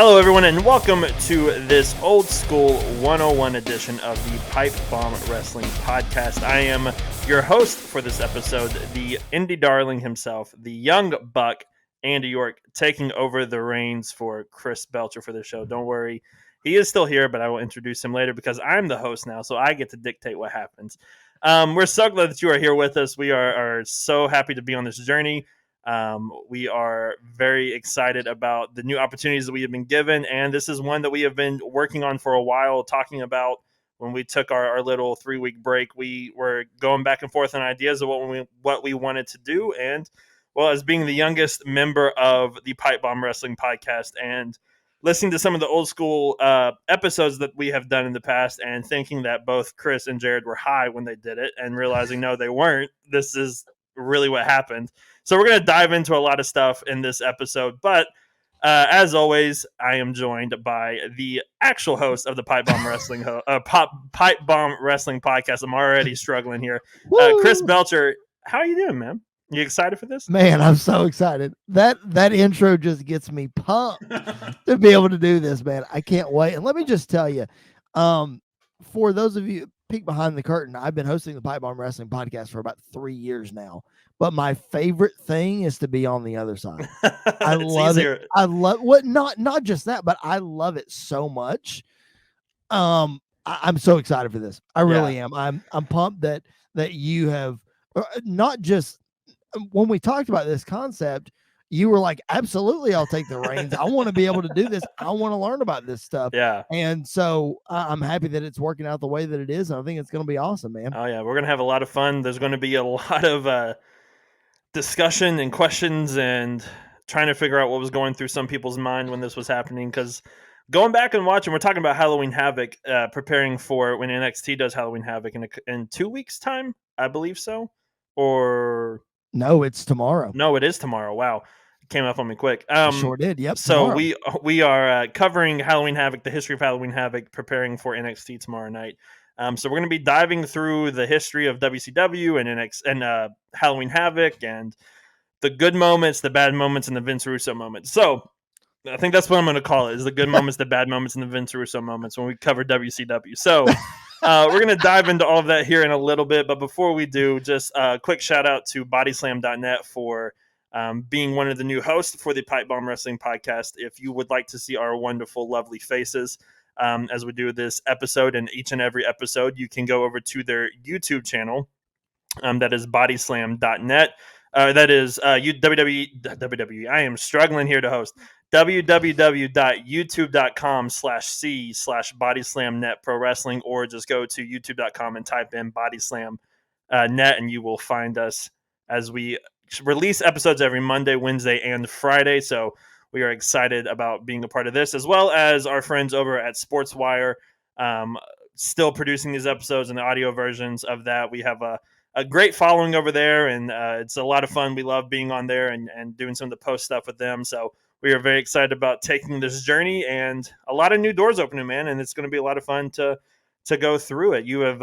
Hello, everyone, and welcome to this old school 101 edition of the Pipe Bomb Wrestling Podcast. I am your host for this episode, the indie darling himself, the young buck, Andy York, taking over the reins for Chris Belcher for the show. Don't worry, he is still here, but I will introduce him later because I'm the host now, so I get to dictate what happens. We're so glad that you are here with us. We are so happy to be on this journey. We are very excited about the new opportunities that we have been given, and this is one that we have been working on for a while, talking about when we took our little 3-week break. We were going back and forth on ideas of what we wanted to do, and well, as being the youngest member of the Pipe Bomb Wrestling Podcast and listening to some of the old school episodes that we have done in the past and thinking that both Chris and Jared were high when they did it and realizing no, they weren't. This is really what happened. So we're going to dive into a lot of stuff in this episode, but as always, I am joined by the actual host of the Pipe Bomb Wrestling Pipe Bomb Wrestling Podcast. I'm already struggling here. Chris Belcher, how are you doing, man? You excited for this? Man, I'm so excited. That intro just gets me pumped to be able to do this, man. I can't wait. And let me just tell you, for those of you peek behind the curtain, I've been hosting the Pipe Bomb Wrestling Podcast for about 3 years now. But my favorite thing is to be on the other side. I love it. I love what not just that, but I love it so much. I'm so excited for this. I really am. I'm pumped that you have not just when we talked about this concept, you were like, absolutely, I'll take the reins. I want to be able to do this. I want to learn about this stuff. Yeah. And so I'm happy that it's working out the way that it is. And I think it's going to be awesome, man. Oh, yeah. We're going to have a lot of fun. There's going to be a lot of discussion and questions and trying to figure out what was going through some people's mind when this was happening. Because going back and watching, we're talking about Halloween Havoc, preparing for when NXT does Halloween Havoc in 2 weeks' time, I believe so. Or... No, it's tomorrow. No, it is tomorrow. Wow. It came up on me quick. Sure did. Yep. So we are covering Halloween Havoc, the history of Halloween Havoc, preparing for NXT tomorrow night. So we're going to be diving through the history of WCW and Halloween Havoc and the good moments, the bad moments, and the Vince Russo moments. So I think that's what I'm going to call it, is the good moments, the bad moments, and the Vince Russo moments when we cover WCW. So we're going to dive into all of that here in a little bit. But before we do, just a quick shout out to bodyslam.net for being one of the new hosts for the Pipe Bomb Wrestling Podcast. If you would like to see our wonderful, lovely faces as we do this episode and each and every episode, you can go over to their YouTube channel. That is bodyslam.net. That is WWE. I am struggling here to host. www.youtube.com/c/bodyslamnet pro wrestling, or just go to youtube.com and type in bodyslam net, and you will find us as we release episodes every Monday, Wednesday, and Friday. So we are excited about being a part of this, as well as our friends over at SportsWire, still producing these episodes and the audio versions of that. We have a great following over there, and it's a lot of fun. We love being on there and doing some of the post stuff with them. So we are very excited about taking this journey, and a lot of new doors opening, man. And it's going to be a lot of fun to go through it. You've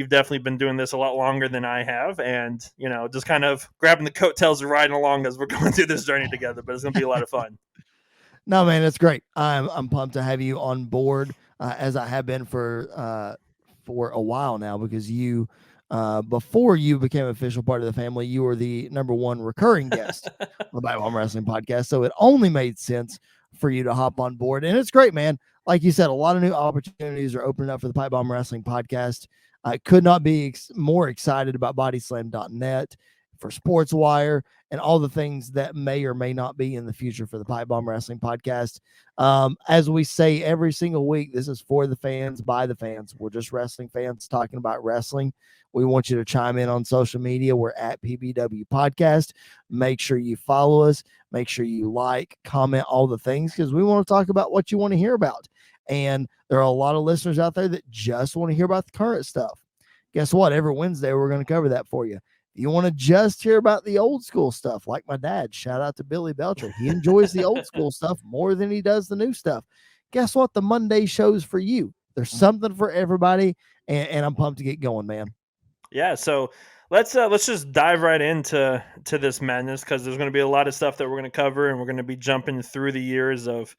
definitely been doing this a lot longer than I have, and just kind of grabbing the coattails and riding along as we're going through this journey together. But it's going to be a lot of fun. No, man, it's great. I'm pumped to have you on board, as I have been for a while now, because you. Before you became an official part of the family, you were the number one recurring guest on the Pipe Bomb Wrestling Podcast. So it only made sense for you to hop on board. And it's great, man. Like you said, a lot of new opportunities are opening up for the Pipe Bomb Wrestling Podcast. I could not be more excited about bodyslam.net, for SportsWire, and all the things that may or may not be in the future for the Pipe Bomb Wrestling Podcast. As we say every single week, this is for the fans, by the fans. We're just wrestling fans talking about wrestling. We want you to chime in on social media. We're at PBW Podcast. Make sure you follow us. Make sure you like, comment, all the things, because we want to talk about what you want to hear about. And there are a lot of listeners out there that just want to hear about the current stuff. Guess what? Every Wednesday, we're going to cover that for you. If you want to just hear about the old school stuff, like my dad, shout out to Billy Belcher. He enjoys the old school stuff more than he does the new stuff. Guess what? The Monday show's for you. There's something for everybody, and I'm pumped to get going, man. Yeah, so let's just dive right into this madness, because there's going to be a lot of stuff that we're going to cover, and we're going to be jumping through the years of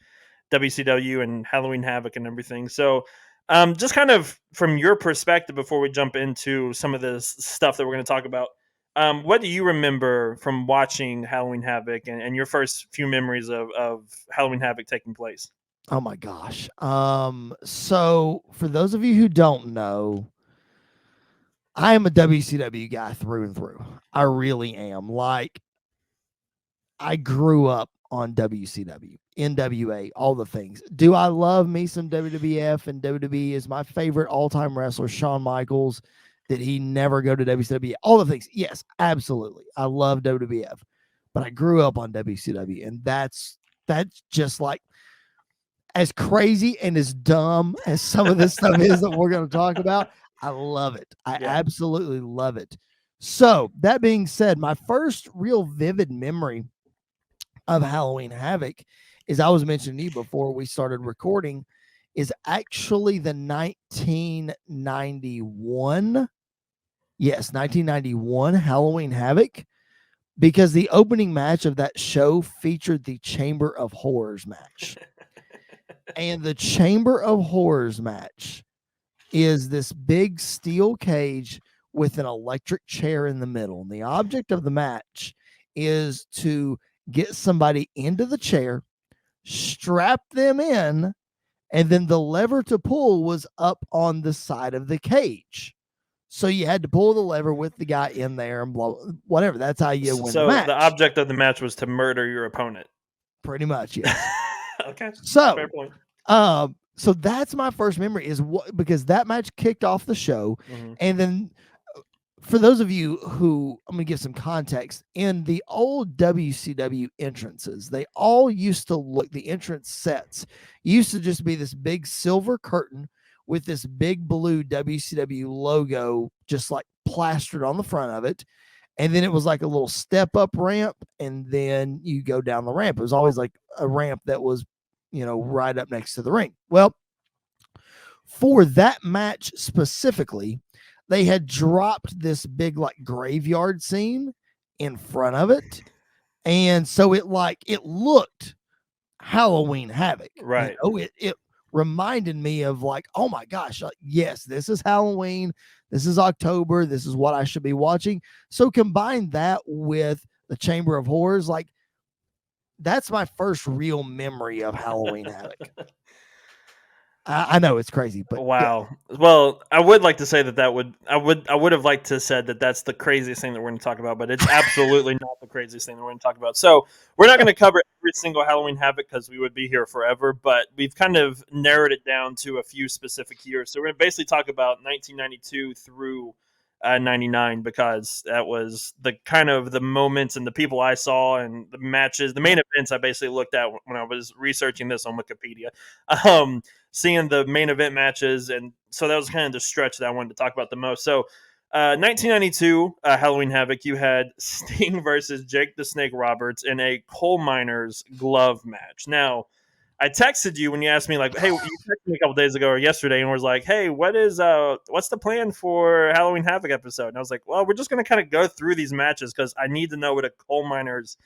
WCW and Halloween Havoc and everything. So, just kind of from your perspective, before we jump into some of this stuff that we're going to talk about, what do you remember from watching Halloween Havoc and your first few memories of Halloween Havoc taking place? Oh my gosh. So for those of you who don't know, I am a WCW guy through and through. I really am. Like, I grew up on WCW, NWA, all the things. Do I love me some WWF, and WWE is my favorite all-time wrestler, Shawn Michaels? Did he never go to WCW? All the things. Yes, absolutely. I love WWF, but I grew up on WCW, and that's just like, as crazy and as dumb as some of this stuff is that we're going to talk about. I love it. I absolutely love it. So that being said, my first real vivid memory of Halloween Havoc, as I was mentioning to you before we started recording, is actually the 1991. Yes, 1991 Halloween Havoc, because the opening match of that show featured the Chamber of Horrors match. And the Chamber of Horrors match is this big steel cage with an electric chair in the middle. And the object of the match is to get somebody into the chair, strap them in, and then the lever to pull was up on the side of the cage. So you had to pull the lever with the guy in there and blow whatever. That's how you win the match. So the object of the match was to murder your opponent. Pretty much, yes. Okay. So, fair point. So that's my first memory, is what, because that match kicked off the show. Mm-hmm. And then for those of you who, I'm going to give some context, in the old WCW entrances, they all used to look, the entrance sets used to just be this big silver curtain with this big blue WCW logo just like plastered on the front of it. And then it was like a little step up ramp, and then you go down the ramp. It was always like a ramp that was, right up next to the ring. Well, for that match specifically, they had dropped this big like graveyard scene in front of it. And so it looked Halloween Havoc. Right. It reminded me of like, oh my gosh, yes, this is Halloween. This is October. This is what I should be watching. So combine that with the Chamber of Horrors, like, that's my first real memory of Halloween Havoc. I know it's crazy, but wow. Yeah. Well, I would like to say I would have liked to said that that's the craziest thing that we're going to talk about, but it's absolutely not the craziest thing that we're going to talk about. So we're not going to cover every single Halloween Havoc because we would be here forever, but we've kind of narrowed it down to a few specific years. So we're going to basically talk about 1992 through 99, because that was the kind of the moments and the people I saw and the matches, the main events I basically looked at when I was researching this on Wikipedia. Seeing the main event matches, and so that was kind of the stretch that I wanted to talk about the most. So 1992 Halloween Havoc, you had Sting versus Jake the Snake Roberts in a coal miner's glove match. Now, I texted you when you asked me, like, hey, you texted me a couple days ago or yesterday and was like, hey, what's the plan for Halloween Havoc episode? And I was like, well, we're just going to kind of go through these matches because I need to know what a coal miner's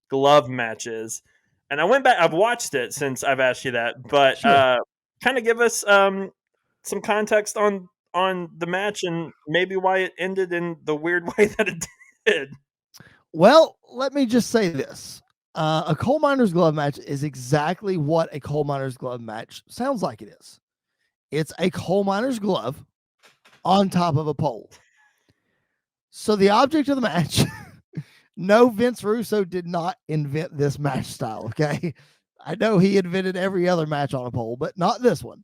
glove match is. And I went back, I've watched it since I've asked you that, but sure. Kind of give us some context on the match and maybe why it ended in the weird way that it did. Well, let me just say this. A coal miner's glove match is exactly what a coal miner's glove match sounds like it is. It's a coal miner's glove on top of a pole. So the object of the match, no, Vince Russo did not invent this match style, okay? I know he invented every other match on a pole, but not this one.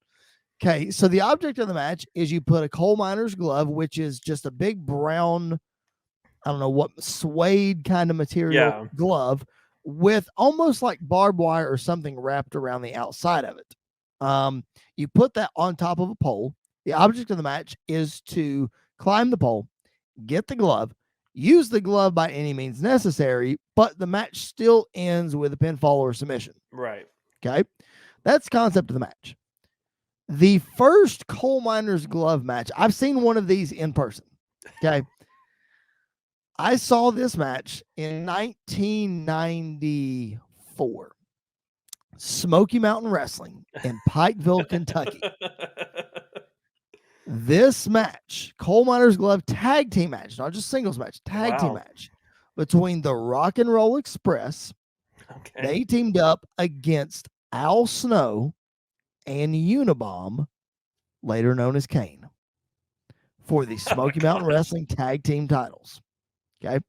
Okay, so the object of the match is you put a coal miner's glove, which is just a big brown, I don't know what, suede kind of material glove with almost like barbed wire or something wrapped around the outside of it. You put that on top of a pole. The object of the match is to climb the pole, get the glove, use the glove by any means necessary, but the match still ends with a pinfall or submission. Right. Okay. That's the concept of the match. The first coal miner's glove match, I've seen one of these in person. Okay. I saw this match in 1994. Smoky Mountain Wrestling in Pikeville, Kentucky. This match, Coal Miners Glove tag team match, not just singles match, tag team match between the Rock and Roll Express. Okay. They teamed up against Al Snow and Unabomb, later known as Kane, for the Smoky Mountain Wrestling tag team titles. Okay.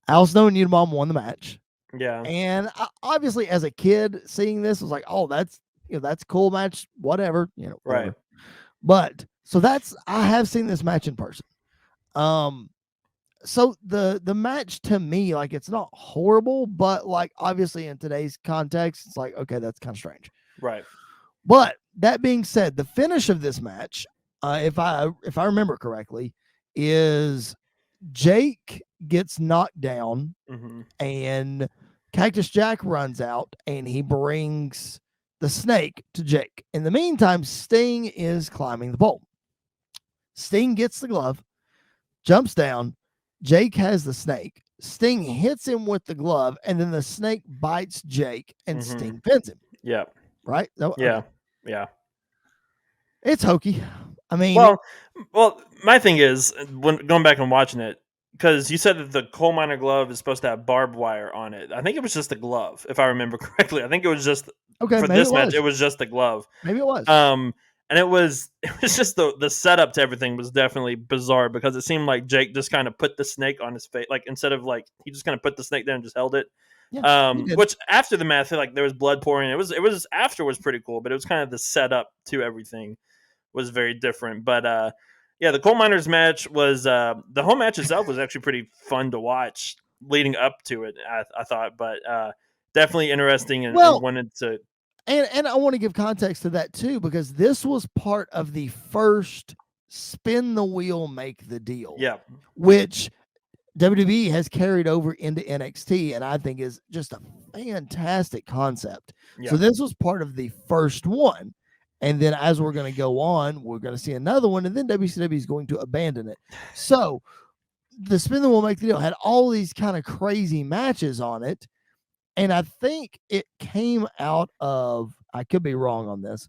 Al Snow and Unabomb won the match. Yeah. And obviously, as a kid, seeing this was like, oh, that's that's a cool match, whatever, whatever. Right. But so I have seen this match in person. So the match to me, like, it's not horrible, but like obviously in today's context, it's like, okay, that's kind of strange. Right. But that being said, the finish of this match, if I remember correctly, is Jake gets knocked down and Cactus Jack runs out and he brings the snake to Jake. In the meantime, Sting is climbing the pole. Sting gets the glove, jumps down. Jake has the snake. Sting hits him with the glove, and then the snake bites Jake, and Sting pins him. Yeah. Right? No, yeah. okay. Yeah. It's hokey. I mean, well, my thing is, when going back and watching it, because you said that the coal miner glove is supposed to have barbed wire on it. I think it was just the glove, if I remember correctly. I think it was just for this match. It was just the glove. Maybe it was. And it was just the setup to everything was definitely bizarre, because it seemed like Jake just kind of put the snake on his face, like instead of like he just kind of put the snake there and just held it. Yeah, which after the match, like there was blood pouring. It was afterwards pretty cool, but it was kind of the setup to everything was very different. But yeah, the coal miners match was the whole match itself was actually pretty fun to watch leading up to it. I thought, but definitely interesting and wanted to. And I want to give context to that too, because this was part of the first spin the wheel, make the deal. Yeah. Which WWE has carried over into NXT, and I think is just a fantastic concept. Yeah. So this was part of the first one. And then as we're going to go on, we're going to see another one, and then WCW is going to abandon it. So the spin the wheel, make the deal had all these kind of crazy matches on it. And I think it came out of, I could be wrong on this,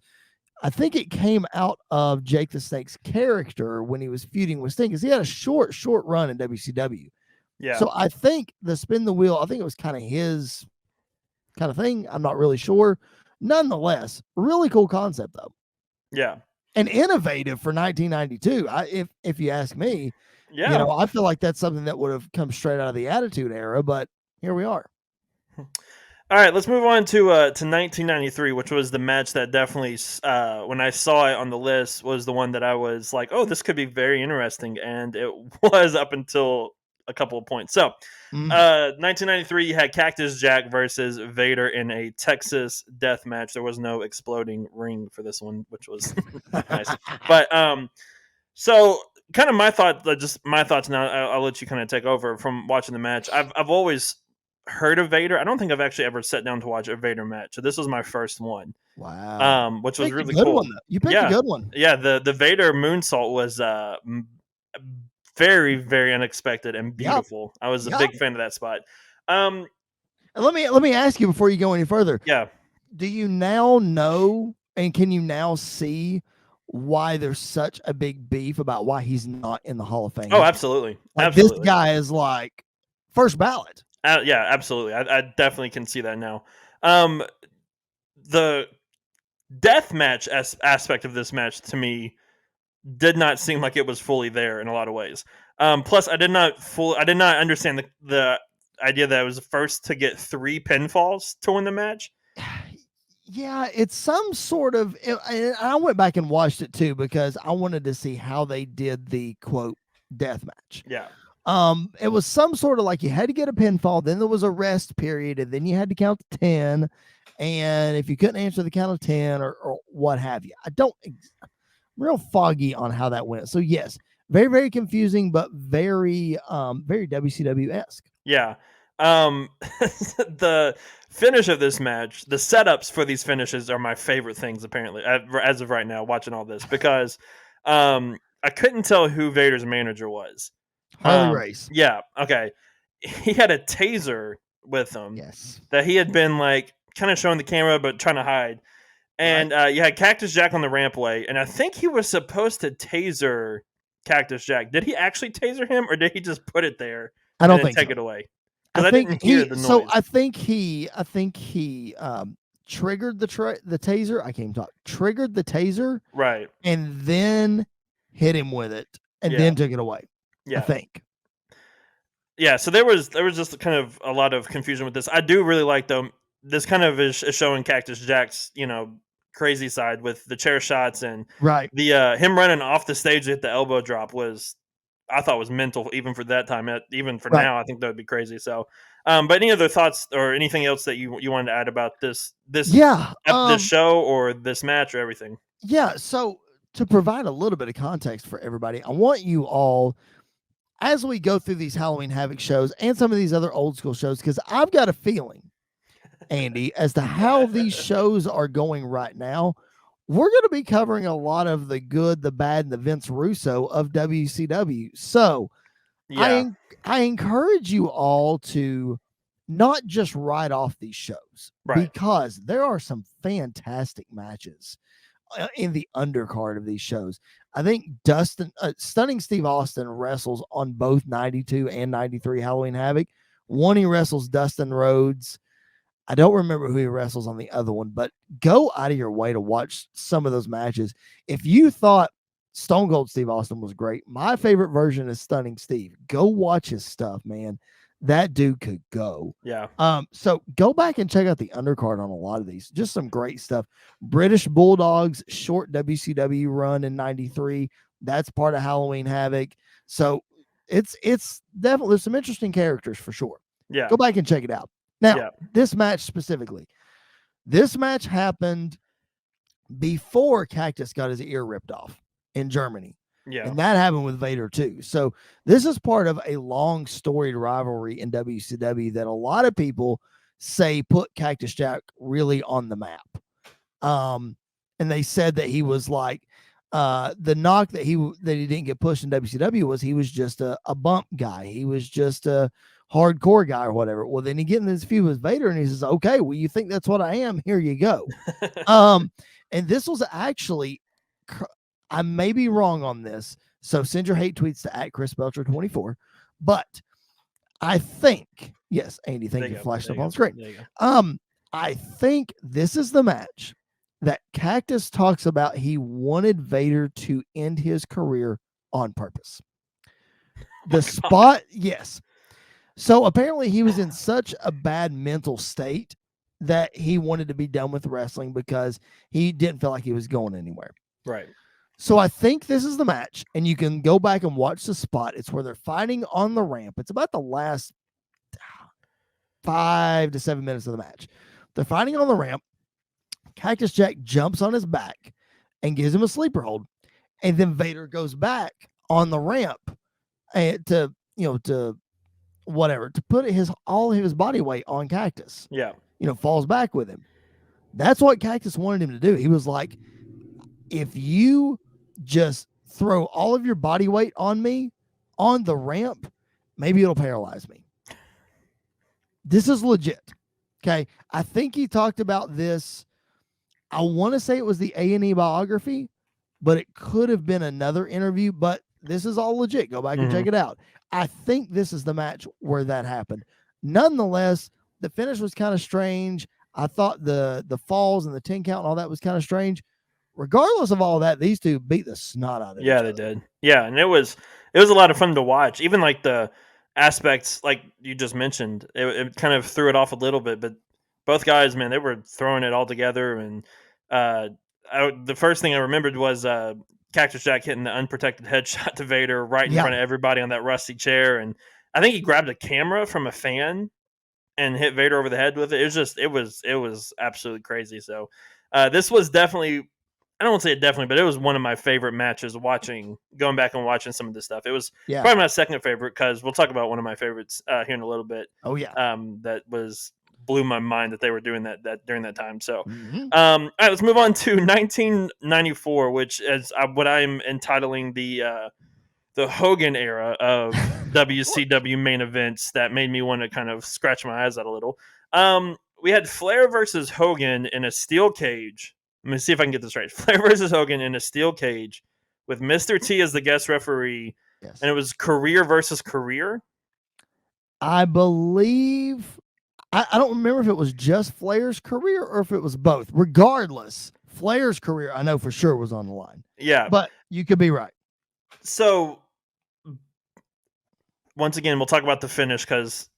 I think it came out of Jake the Snake's character when he was feuding with Sting, because he had a short run in WCW. Yeah. So I think the spin the wheel, I think it was kind of his kind of thing. I'm not really sure. Nonetheless, really cool concept though. Yeah. And innovative for 1992. If you ask me, yeah, I feel like that's something that would have come straight out of the Attitude Era, but here we are. All right, let's move on to 1993, which was the match that definitely, when I saw it on the list, was the one that I was like, oh, this could be very interesting, and it was up until a couple of points. So, 1993, you had Cactus Jack versus Vader in a Texas death match. There was no exploding ring for this one, which was nice. But so kind of my thoughts now. I'll let you kind of take over from watching the match. I've always heard of Vader. I don't think I've actually ever sat down to watch a Vader match. So this was my first one. Wow. Which was really cool. You picked a good one. Yeah, the Vader moonsault was very, very unexpected and beautiful. Yep. I was a big fan of that spot. Let me ask you before you go any further. Yeah. Do you now know, and can you now see why there's such a big beef about why he's not in the Hall of Fame? Oh, absolutely. This guy is like first ballot. Yeah, absolutely. I definitely can see that now. The death match aspect of this match to me did not seem like it was fully there in a lot of ways. Plus, I did not understand the idea that it was the first to get 3 pinfalls to win the match. Yeah, it's some sort of. I went back and watched it too because I wanted to see how they did the quote death match. Yeah. It was some sort of like you had to get a pinfall, then there was a rest period, and then you had to count to 10. And if you couldn't answer the count of 10 or what have you, I'm real foggy on how that went. So yes, very, very confusing, but very, very WCW-esque. Yeah. The finish of this match, the setups for these finishes are my favorite things, apparently, as of right now, watching all this, because I couldn't tell who Vader's manager was. Harley Race. Yeah. Okay. He had a taser with him. Yes. That he had been like kind of showing the camera but trying to hide. And you had Cactus Jack on the rampway, and I think he was supposed to taser Cactus Jack. Did he actually taser him, or did he just put it there I and don't then think take so. it away? I Because I think didn't hear the noise. I think he triggered the taser. I can't talk. Triggered the taser, Right. and then hit him with it, and Yeah. then took it away. I Yeah. think. Yeah. So there was just kind of a lot of confusion with this. I do really like though. This kind of is showing Cactus Jack's crazy side with the chair shots and Right. the him running off the stage at the elbow drop was I thought was mental even for that time. Even for Right. now, I think that would be crazy. So, but any other thoughts or anything else that you wanted to add about this Yeah. this show or this match or everything? Yeah. So to provide a little bit of context for everybody, I want you all, as we go through these Halloween Havoc shows and some of these other old school shows, because I've got a feeling, Andy, as to how these shows are going right now, we're going to be covering a lot of the good, the bad, and the Vince Russo of WCW. So Yeah, I encourage you all to not just write off these shows, right. because there are some fantastic matches in the undercard of these shows. I think Stunning Steve Austin wrestles on both 92 and 93 Halloween Havoc. One, he wrestles Dustin Rhodes. I don't remember who he wrestles on the other one, but go out of your way to watch some of those matches. If you thought Stone Cold Steve Austin was great, my favorite version is Stunning Steve. Go watch his stuff, man. That dude could go. Yeah. So go back and check out the undercard on a lot of these. Just some great stuff. British Bulldogs short WCW run in 93. That's part of Halloween Havoc. So it's definitely, there's some interesting characters for sure. Yeah. Go back and check it out. Now, this match specifically, this match happened before Cactus got his ear ripped off in Germany. Yeah. And that happened with Vader too. So this is part of a long storied rivalry in WCW that a lot of people say put Cactus Jack really on the map. And they said that he was like, the knock that he didn't get pushed in WCW was he was just a bump guy. He was just a hardcore guy or whatever. Well, then he gets in this feud with Vader and he says, okay, well, you think that's what I am? Here you go. And this was actually, I may be wrong on this, so send your hate tweets to @ChrisBelcher24. But I think, yes, Andy, thank you, flashed up on screen. I think this is the match that Cactus talks about he wanted Vader to end his career on purpose. The spot, yes. So apparently he was in such a bad mental state that he wanted to be done with wrestling because he didn't feel like he was going anywhere. Right. So I think this is the match, and you can go back and watch the spot. It's where they're fighting on the ramp. It's about the last 5 to 7 minutes of the match. They're fighting on the ramp. Cactus Jack jumps on his back and gives him a sleeper hold. And then Vader goes back on the ramp and to put all of his body weight on Cactus. Yeah. Falls back with him. That's what Cactus wanted him to do. He was like, if you just throw all of your body weight on me on the ramp, maybe it'll paralyze me. This is legit. Okay. I think he talked about this. I want to say it was the A&E biography, but it could have been another interview, but this is all legit. Go back and check it out. I think this is the match where that happened. Nonetheless, the finish was kind of strange. I thought the falls and the 10 count and all that was kind of strange. Regardless of all that, these two beat the snot out of each other. They did. Yeah, and it was a lot of fun to watch. Even like the aspects, like you just mentioned, it kind of threw it off a little bit. But both guys, man, they were throwing it all together. And the first thing I remembered was Cactus Jack hitting the unprotected headshot to Vader right in front of everybody on that rusty chair. And I think he grabbed a camera from a fan and hit Vader over the head with it. It was absolutely crazy. So this was definitely, I don't want to say it definitely, but it was one of my favorite matches going back and watching some of this stuff. It was probably my second favorite because we'll talk about one of my favorites here in a little bit. Oh yeah. That blew my mind that they were doing that during that time. So, all right, let's move on to 1994, which is what I'm entitling the Hogan era of WCW main events that made me want to kind of scratch my eyes out a little. we had Flair versus Hogan in a steel cage. Let me see if I can get this right. Flair versus Hogan in a steel cage with Mr. T as the guest referee, Yes. and it was career versus career. I believe I don't remember if it was just Flair's career or if it was both. Regardless, Flair's career I know for sure was on the line. Yeah. But you could be right. So once again, we'll talk about the finish because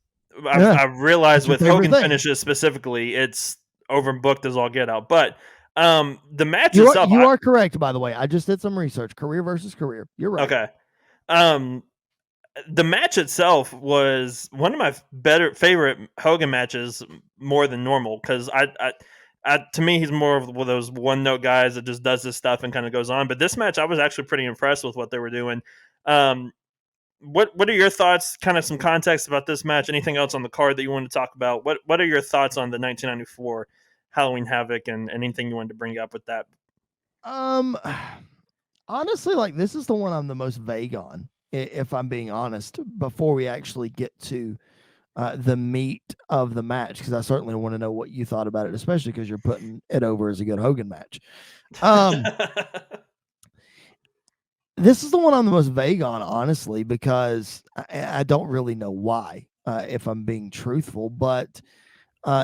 Yeah, I realized your with favorite Hogan thing. finishes specifically, it's overbooked as all get out. But the match You itself, are correct, by the way. I just did some research. Career versus career. You're right. okay. The match itself was one of my favorite Hogan matches more than normal because to me he's more of one of those one note guys that just does this stuff and kind of goes on. But this match, I was actually pretty impressed with what they were doing. What are your thoughts? Kind of some context about this match. Anything else on the card that you want to talk about? What are your thoughts on the 1994 Halloween Havoc and anything you wanted to bring up with that? Honestly, like this is the one I'm the most vague on, if I'm being honest. Before we actually get to the meat of the match, because I certainly want to know what you thought about it, especially because you're putting it over as a good Hogan match. This is the one I'm the most vague on, honestly, because I don't really know why, if I'm being truthful. But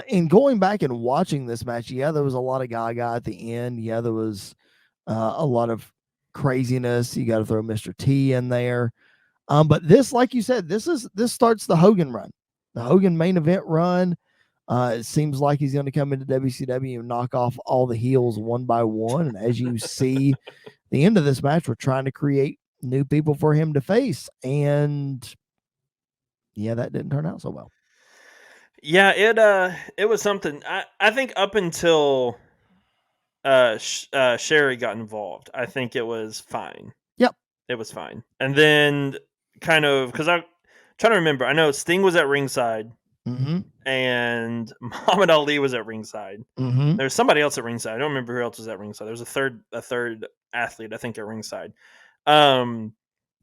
in going back and watching this match, yeah, there was a lot of gaga at the end. Yeah, there was a lot of craziness. You got to throw Mr. T in there. But this, like you said, this starts the Hogan run, the Hogan main event run. It seems like he's going to come into WCW and knock off all the heels one by one. And as you see, the end of this match, we're trying to create new people for him to face. And yeah, that didn't turn out so well. Yeah, it was something. I think up until Sherry got involved, I think it was fine. Yep, it was fine. And then kind of because I'm trying to remember, I know Sting was at ringside, and Muhammad Ali was at ringside. There's somebody else at ringside. I don't remember who else was at ringside. There was a third athlete, I think, at ringside. I don't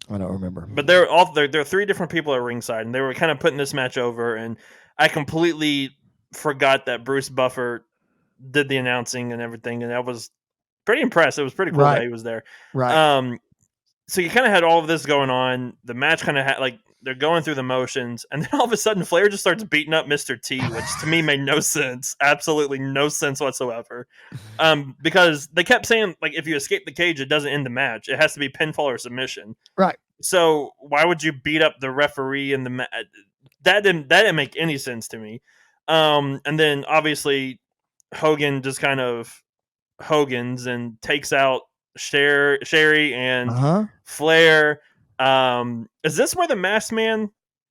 remember. But there are three different people at ringside, and they were kind of putting this match over, and I completely forgot that Bruce Buffer did the announcing and everything, and I was pretty impressed. It was pretty cool that he was there. Right. So you kind of had all of this going on. The match kind of had like they're going through the motions, and then all of a sudden Flair just starts beating up Mr. T, which to me made no sense, absolutely no sense whatsoever. Because they kept saying like if you escape the cage, it doesn't end the match. It has to be pinfall or submission. Right. So why would you beat up the referee in the match? That didn't make any sense to me. And then obviously Hogan just kind of Hogan's and takes out Sherry and Flair. Is this where the Masked Man?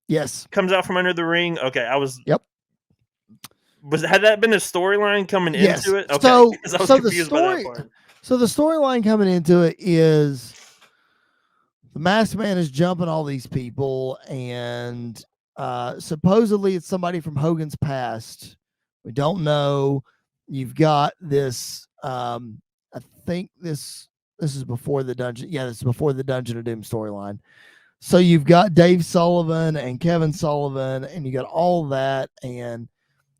Yes. Comes out from under the ring. Okay, I was. Yep. Had that been a storyline coming into it? Okay, so I was confused by that part. So the storyline coming into it is the Masked Man is jumping all these people, and supposedly it's somebody from Hogan's past. We don't know. You've got this. I think this is before the Dungeon. Yeah, this is before the Dungeon of Doom storyline. So you've got Dave Sullivan and Kevin Sullivan, and you got all that, and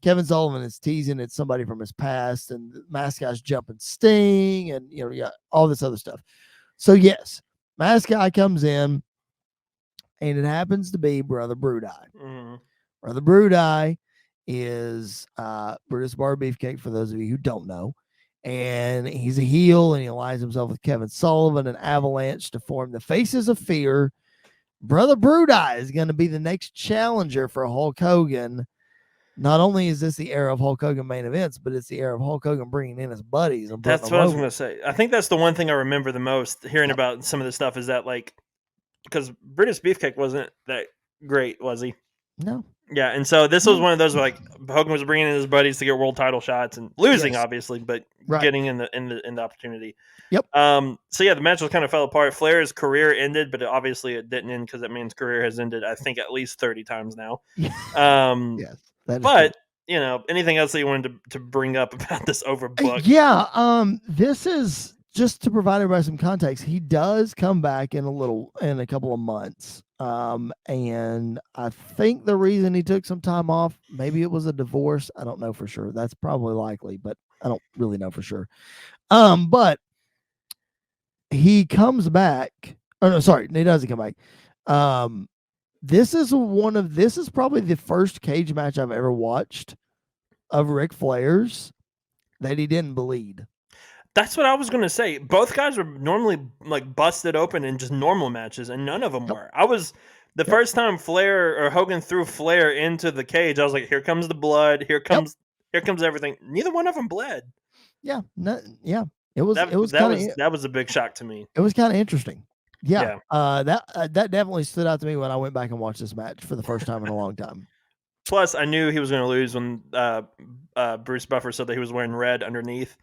Kevin Sullivan is teasing it's somebody from his past, and the Masked Guy's jumping Sting, and yeah, all this other stuff. So yes, Masked Guy comes in, and it happens to be Brother Brudeye. Brother Brudeye is Brutus Bar Beefcake, for those of you who don't know. And he's a heel, and he aligns himself with Kevin Sullivan and Avalanche to form the Faces of Fear. Brother Brudeye is going to be the next challenger for Hulk Hogan. Not only is this the era of Hulk Hogan main events, but it's the era of Hulk Hogan bringing in his buddies. And that's what I was going to say. I think that's the one thing I remember the most hearing about some of this stuff is that, like, because Brutus Beefcake wasn't that great, was he? No. Yeah, and so this was one of those where, like, Hogan was bringing in his buddies to get world title shots and losing, obviously, but getting in the opportunity. Yep. So yeah, the match kind of fell apart. Flair's career ended, but obviously it didn't end because that man's career has ended, I think, at least 30 times now. Yes. But true. Anything else that you wanted to bring up about this overbook? Yeah. This is just to provide everybody some context, he does come back in a couple of months. And I think the reason he took some time off, maybe it was a divorce. I don't know for sure. That's probably likely, but I don't really know for sure. But he comes back. Oh no, sorry, he doesn't come back. This is probably the first cage match I've ever watched of Ric Flair's that he didn't bleed. That's what I was gonna say. Both guys were normally like busted open in just normal matches, and none of them were. I was the first time Flair or Hogan threw Flair into the cage. I was like, "Here comes the blood. Here comes everything." Neither one of them bled. Yeah, It was that was a big shock to me. It was kind of interesting. Yeah. That definitely stood out to me when I went back and watched this match for the first time in a long time. Plus, I knew he was going to lose when Bruce Buffer said that he was wearing red underneath,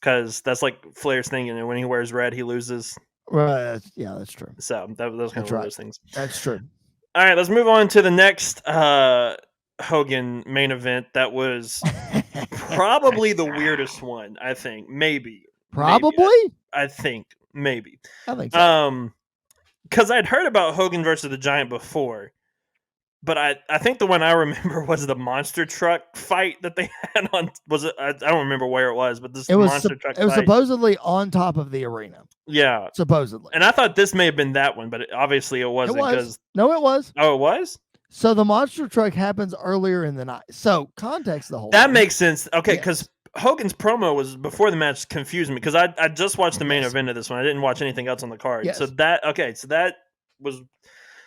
because that's like Flair's thing, and when he wears red, he loses. Right. Yeah, that's true. So that was kind of one of those things. That's true. All right, let's move on to the next Hogan main event. That was probably the weirdest one, I think. Maybe. I think maybe. I think so. Because I'd heard about Hogan versus the Giant before, but I think the one I remember was the monster truck fight that they had on. Was it? I don't remember where it was, but monster truck. It was supposedly on top of the arena. Yeah, supposedly. And I thought this may have been that one, but obviously it wasn't. It was. No, it was. Oh, it was. So the monster truck happens earlier in the night. So context the whole. That makes sense. Okay, because Hogan's promo was before the match confused me, because I just watched the main event of this one. I didn't watch anything else on the card. Yes. So that was.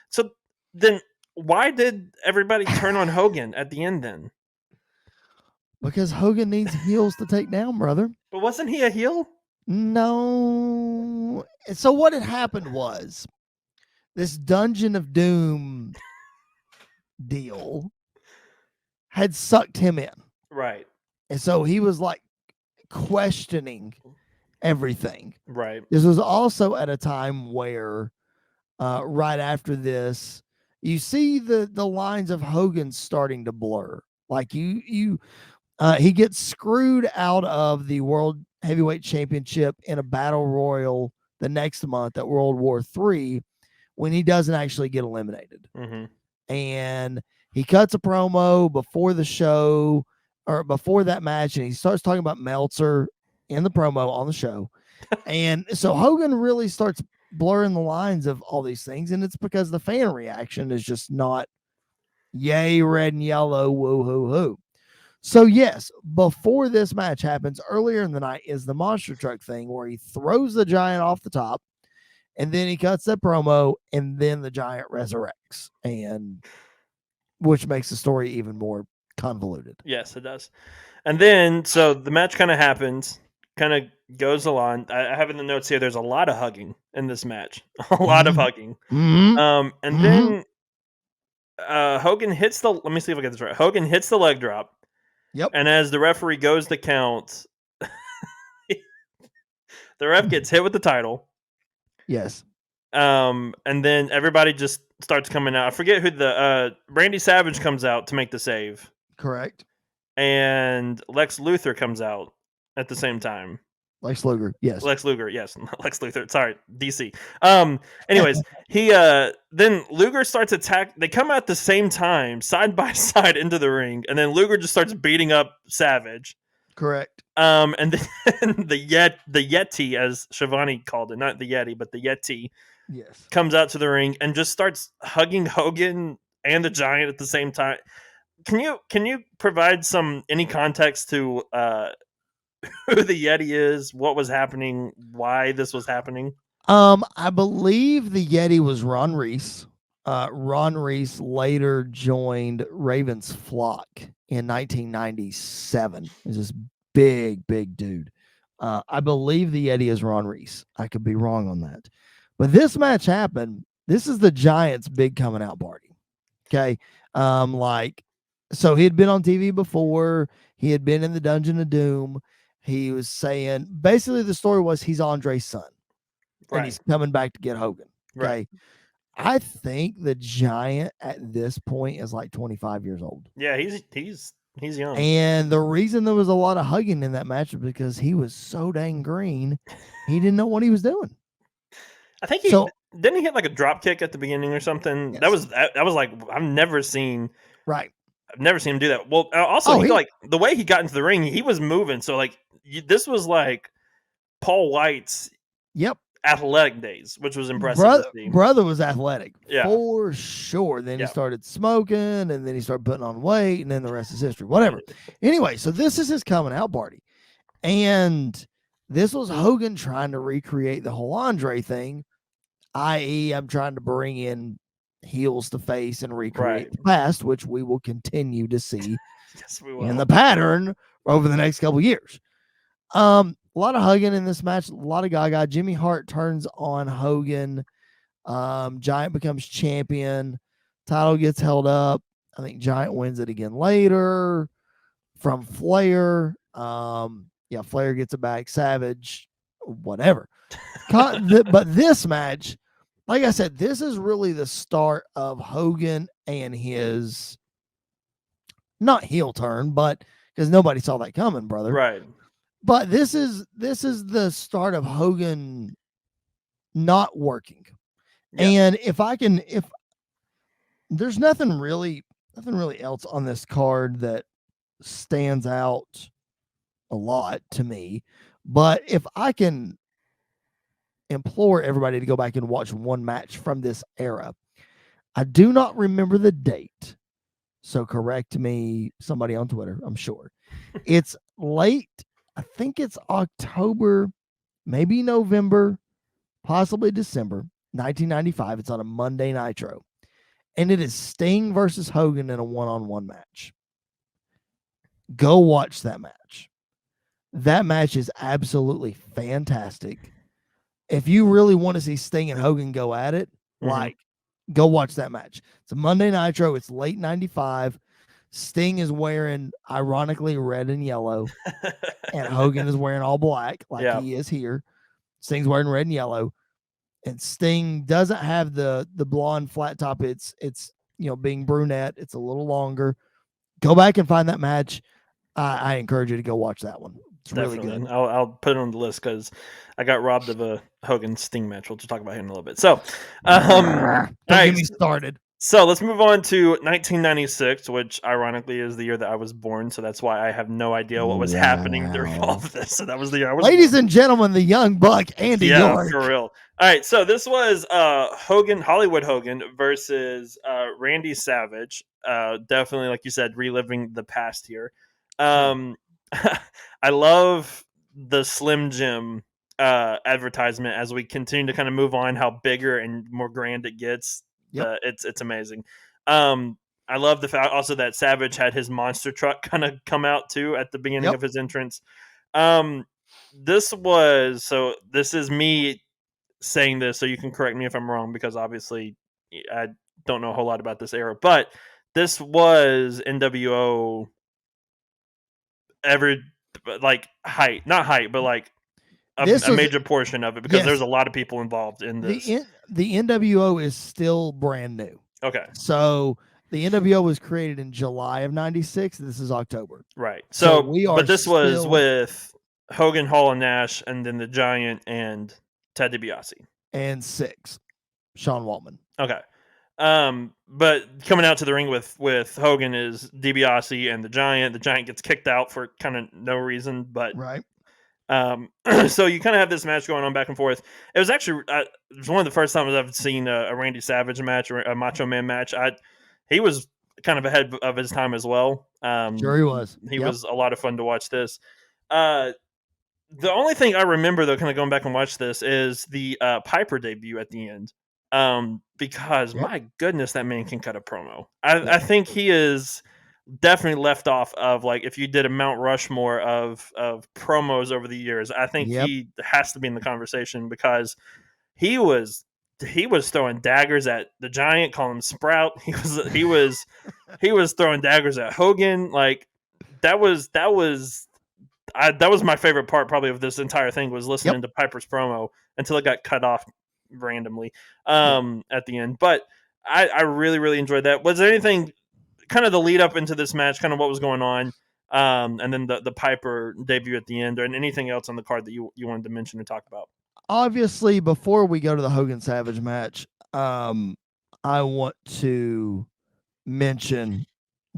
So then, why did everybody turn on Hogan at the end then? Because Hogan needs heels to take down, brother. But wasn't he a heel? No. So what had happened was this Dungeon of Doom deal had sucked him in. Right. And so he was like questioning everything. Right. This was also at a time where right after this, you see the lines of Hogan starting to blur. Like he gets screwed out of the World Heavyweight Championship in a battle royal the next month at World War III when he doesn't actually get eliminated. Mm-hmm. And he cuts a promo before the show or before that match, and he starts talking about Meltzer in the promo on the show. And so Hogan really starts blurring the lines of all these things, and it's because the fan reaction is just not yay, red and yellow, woo hoo hoo. So yes, before this match happens, earlier in the night is the monster truck thing where he throws the Giant off the top, and then he cuts that promo, and then the Giant resurrects, and which makes the story even more convoluted. Yes, it does. And then, so the match kind of happens, kind of goes along. I have in the notes here, there's a lot of hugging in this match. A lot of hugging. Mm-hmm. And then Hogan hits let me see if I get this right. Hogan hits the leg drop. Yep. And as the referee goes to count, the ref gets hit with the title. Yes. And then everybody just starts coming out. I forget who Randy Savage comes out to make the save. Correct. And Lex Luthor comes out at the same time. Lex Luger, yes. Lex Luger, yes. Lex Luthor, sorry, DC. Anyways, he then Luger starts attack. They come out at the same time, side by side into the ring, and then Luger just starts beating up Savage. Correct. And then the Yeti, as Shivani called it, not the Yeti, but the Yeti, yes, comes out to the ring and just starts hugging Hogan and the Giant at the same time. Can you provide any context to who the Yeti is, what was happening, why this was happening? I believe the Yeti was Ron Reese. Ron Reese later joined Raven's Flock in 1997. He's this big dude. I believe the Yeti is Ron Reese. I could be wrong on that. But this match happened. This is the Giants' big coming out party. Okay. So he had been on TV before. He had been in the Dungeon of Doom. He was saying, basically the story was he's Andre's son. Right. And he's coming back to get Hogan. Okay. Right. I think the Giant at this point is like 25 years old. Yeah, he's He's young. And the reason there was a lot of hugging in that match is because he was so dang green, he didn't know what he was doing. I think So didn't he hit like a drop kick at the beginning or something. That yes, was like I've never seen right. him do that. Well, also Oh, he he like the way he got into the ring, he was moving. So like this was like Paul White's yep. athletic days, which was impressive to see. Brother was athletic Yeah, for sure. Then he yeah, started smoking, and then he started putting on weight, and then the rest is history. Whatever. Anyway, so this is his coming out party, and this was Hogan trying to recreate the whole Andre thing, i.e., I'm trying to bring in heels to face and recreate right. the past, which we will continue to see Yes, we in will. the pattern over the next couple years. A lot of hugging in this match, a lot of gaga. Jimmy Hart turns on Hogan. Giant becomes champion. Title gets held up. I think Giant wins it again later from Flair. Yeah, Flair gets it back. Savage, whatever. But this match, like I said, this is really the start of Hogan and his not heel turn, but because nobody saw that coming, brother. Right. But this is the start of Hogan not working. Yeah. And if there's nothing really else on this card that stands out a lot to me, but if I can implore everybody to go back and watch one match from this era, I do not remember the date, so correct me, somebody on Twitter. I'm sure it's late. I think it's October, maybe November, possibly December 1995. It's on a Monday Nitro, and it is Sting versus Hogan in a one-on-one match. Go watch that match. That match is absolutely fantastic. If you really want to see Sting and Hogan go at it, like, go watch that match. It's a Monday Nitro. It's late 95. Sting is wearing, ironically, red and yellow, and Hogan is wearing all black, like he is here. Sting's wearing red and yellow, and Sting doesn't have the blonde flat top. It's being brunette. It's a little longer. Go back and find that match. I encourage you to go watch that one. It's Definitely. really good. I'll put it on the list because I got robbed of a Hogan Sting match. We'll talk about him in a little bit. So, Don't get me started. So let's move on to 1996, which ironically is the year that I was born. So that's why I have no idea what was happening during all of this. So that was the year I was Ladies born. And gentlemen, the young buck, Andy York. For real. All right. So this was Hollywood Hogan versus Randy Savage. Definitely, like you said, reliving the past here. I love the Slim Jim advertisement as we continue to kind of move on, how bigger and more grand it gets. It's amazing. I love the fact also that Savage had his monster truck kind of come out too at the beginning of his entrance. This is me saying this, so you can correct me if I'm wrong, because obviously I don't know a whole lot about this era, but this was NWO not height, but like a major portion of it, because there's a lot of people involved in this. The NWO is still brand new. Okay. So the NWO was created in July of 96. This is October. Right. So this was with Hogan, Hall, and Nash, and then the Giant and Ted DiBiase. And 6, Sean Waltman. Okay. But coming out to the ring with Hogan is DiBiase and the Giant. The Giant gets kicked out for kind of no reason, but right. So you kind of have this match going on back and forth. It was actually it was one of the first times I've seen a Randy Savage match or a Macho Man match. He was kind of ahead of his time as well. Sure he was. He was a lot of fun to watch this. The only thing I remember, though, kind of going back and watch this, is the Piper debut at the end. Because my goodness, that man can cut a promo. I think he is definitely left off of, like, if you did a Mount Rushmore of promos over the years, I think he has to be in the conversation, because he was throwing daggers at the Giant, calling him Sprout. He was throwing daggers at Hogan. Like, that was my favorite part probably of this entire thing, was listening to Piper's promo until it got cut off randomly at the end. But I really, really enjoyed that. Was there anything kind of the lead up into this match, kind of what was going on, and then the Piper debut at the end, and anything else on the card that you wanted to mention and talk about. Obviously, before we go to the Hogan Savage match, I want to mention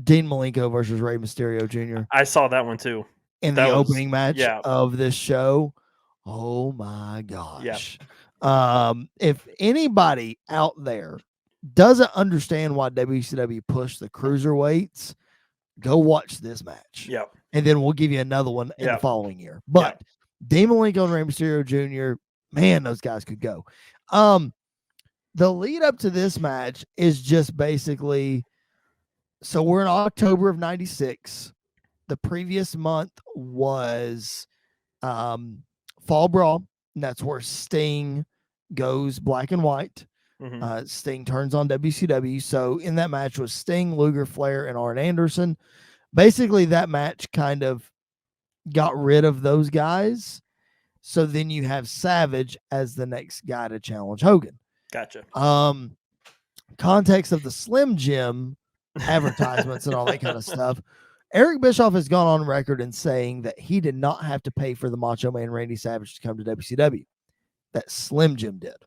Dean Malenko versus Ray Mysterio Jr. I saw that one too. in That the was opening match yeah. of this show. Oh my Yeah. gosh. If anybody out there doesn't understand why WCW pushed the cruiserweights, go watch this match. Yep. And then we'll give you another one in the Yep. following year. But Dean Malenko and Rey Mysterio Jr., man, those guys could go. The lead up to this match is just basically, so we're in October of 96. The previous month was Fall Brawl, and that's where Sting goes black and white. Mhm. Sting turns on WCW. So in that match was Sting, Luger, Flair, and Arn Anderson. Basically, that match kind of got rid of those guys. So then you have Savage as the next guy to challenge Hogan. Gotcha. Context of the Slim Jim advertisements and all that kind of stuff. Eric Bischoff has gone on record in saying that he did not have to pay for the Macho Man Randy Savage to come to WCW. That Slim Jim did,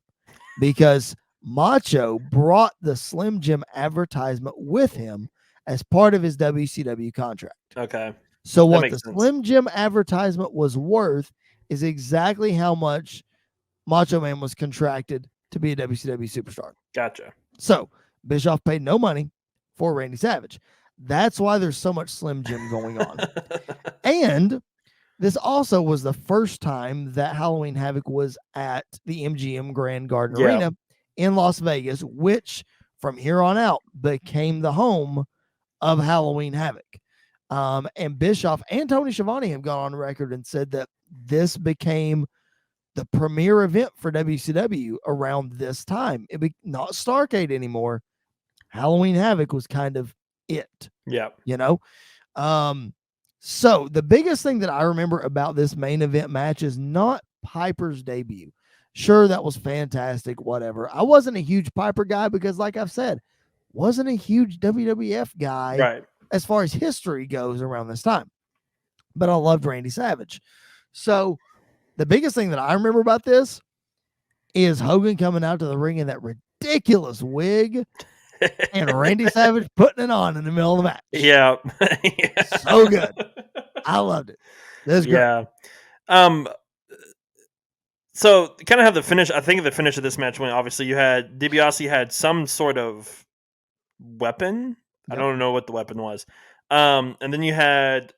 because Macho brought the Slim Jim advertisement with him as part of his WCW contract. Okay. So what the Slim Jim advertisement was worth is exactly how much Macho Man was contracted to be a WCW superstar. Gotcha. So Bischoff paid no money for Randy Savage. That's why there's so much Slim Jim going on. And this also was the first time that Halloween Havoc was at the MGM Grand Garden Arena in Las Vegas, which from here on out became the home of Halloween Havoc. And Bischoff and Tony Schiavone have gone on record and said that this became the premier event for WCW around this time. It be not Starrcade anymore. Halloween Havoc was kind of it. Yeah. You know? So the biggest thing that I remember about this main event match is not Piper's debut. Sure, that was fantastic, whatever. I wasn't a huge Piper guy because, like I've said, wasn't a huge WWF guy as far as history goes around this time. But I loved Randy Savage. So the biggest thing that I remember about this is Hogan coming out to the ring in that ridiculous wig and Randy Savage putting it on in the middle of the match. Yeah. So good. I loved it. That's great. Yeah. So kind of have the finish. I think the finish of this match when obviously you had DiBiase had some sort of weapon. Yep. I don't know what the weapon was. And then you had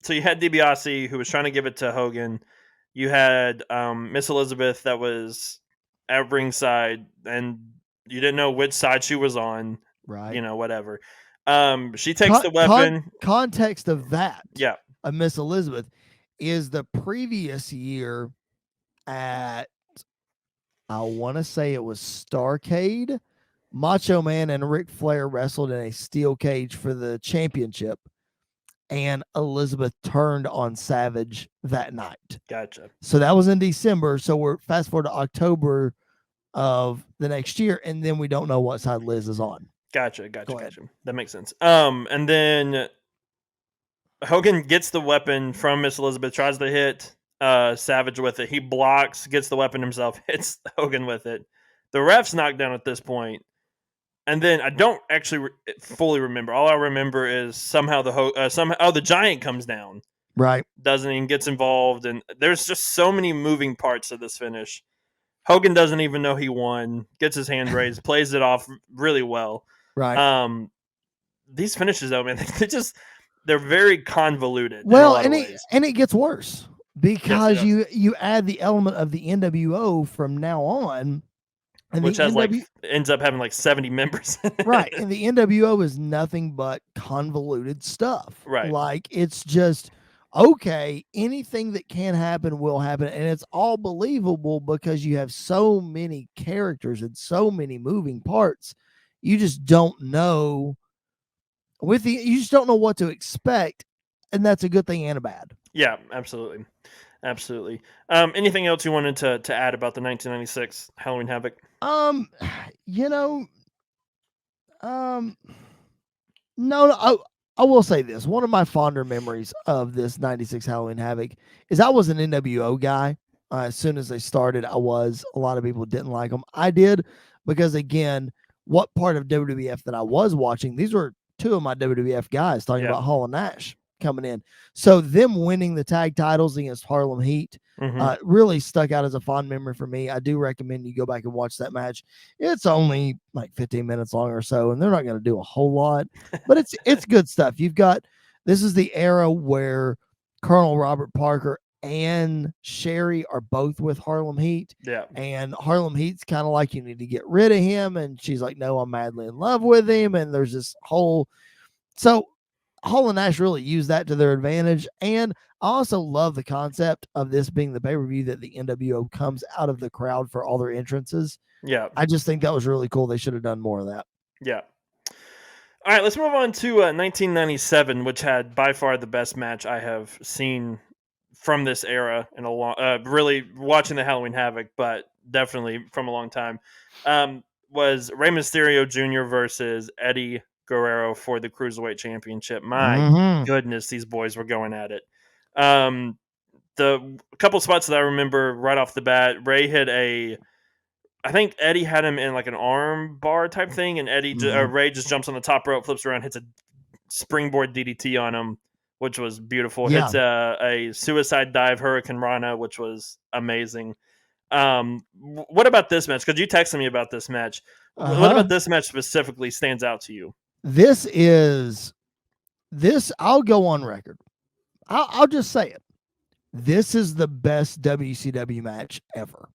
DiBiase who was trying to give it to Hogan. You had Miss Elizabeth that was at ringside, and you didn't know which side she was on. Right. You know, whatever. She takes the weapon. Context of that. Yeah. Of Miss Elizabeth is the previous year at, I want to say it was Starrcade. Macho Man and Ric Flair wrestled in a steel cage for the championship, and Elizabeth turned on Savage that night. Gotcha. So that was in December. So we're fast forward to October of the next year, and then we don't know what side Liz is on. Gotcha. That makes sense. And then Hogan gets the weapon from Miss Elizabeth, tries to hit Savage with it. He blocks, gets the weapon himself, hits Hogan with it. The ref's knocked down at this point. And then I don't actually fully remember. All I remember is somehow the Giant comes down. Right. Doesn't even gets involved. And there's just so many moving parts to this finish. Hogan doesn't even know he won. Gets his hand raised, plays it off really well. Right. These finishes, though, man, they're very convoluted. Well, and it gets worse because you add the element of the NWO from now on. And which has ends up having like 70 members. Right. And the NWO is nothing but convoluted stuff. Right. Like it's just, okay, anything that can happen will happen. And it's all believable because you have so many characters and so many moving parts. You just don't know you just don't know what to expect. And that's a good thing and a bad. Yeah, absolutely. Absolutely. Anything else you wanted to add about the 1996 Halloween Havoc? No, no. I will say this. One of my fonder memories of this 96 Halloween Havoc is I was an NWO guy. As soon as they started, I was. A lot of people didn't like them. I did because, again, what part of WWF that I was watching, these were two of my WWF guys talking about Hall and Nash coming in. So them winning the tag titles against Harlem Heat really stuck out as a fond memory for me. I do recommend you go back and watch that match. It's only like 15 minutes long or so, and they're not going to do a whole lot, but it's good stuff. This is the era where Colonel Robert Parker and Sherry are both with Harlem Heat. Yeah. And Harlem Heat's kind of like, you need to get rid of him. And she's like, no, I'm madly in love with him. And there's this whole. So Hall and Nash really use that to their advantage. And I also love the concept of this being the pay-per-view that the NWO comes out of the crowd for all their entrances. Yeah. I just think that was really cool. They should have done more of that. Yeah. All right, let's move on to 1997, which had by far the best match I have seen from this era in a long. Really watching the Halloween Havoc, but definitely from a long time. Was Ray Mysterio Jr. versus Eddie Guerrero for the Cruiserweight Championship. My goodness, these boys were going at it. The couple spots that I remember right off the bat, Ray hit I think Eddie had him in like an arm bar type thing, and Ray just jumps on the top rope, flips around, hits a springboard DDT on him, which was beautiful. Yeah. Hits a suicide dive Hurricane Rana, which was amazing. What about this match? Because you texted me about this match. What about this match specifically stands out to you? I'll go on record. I'll just say it. This is the best WCW match ever.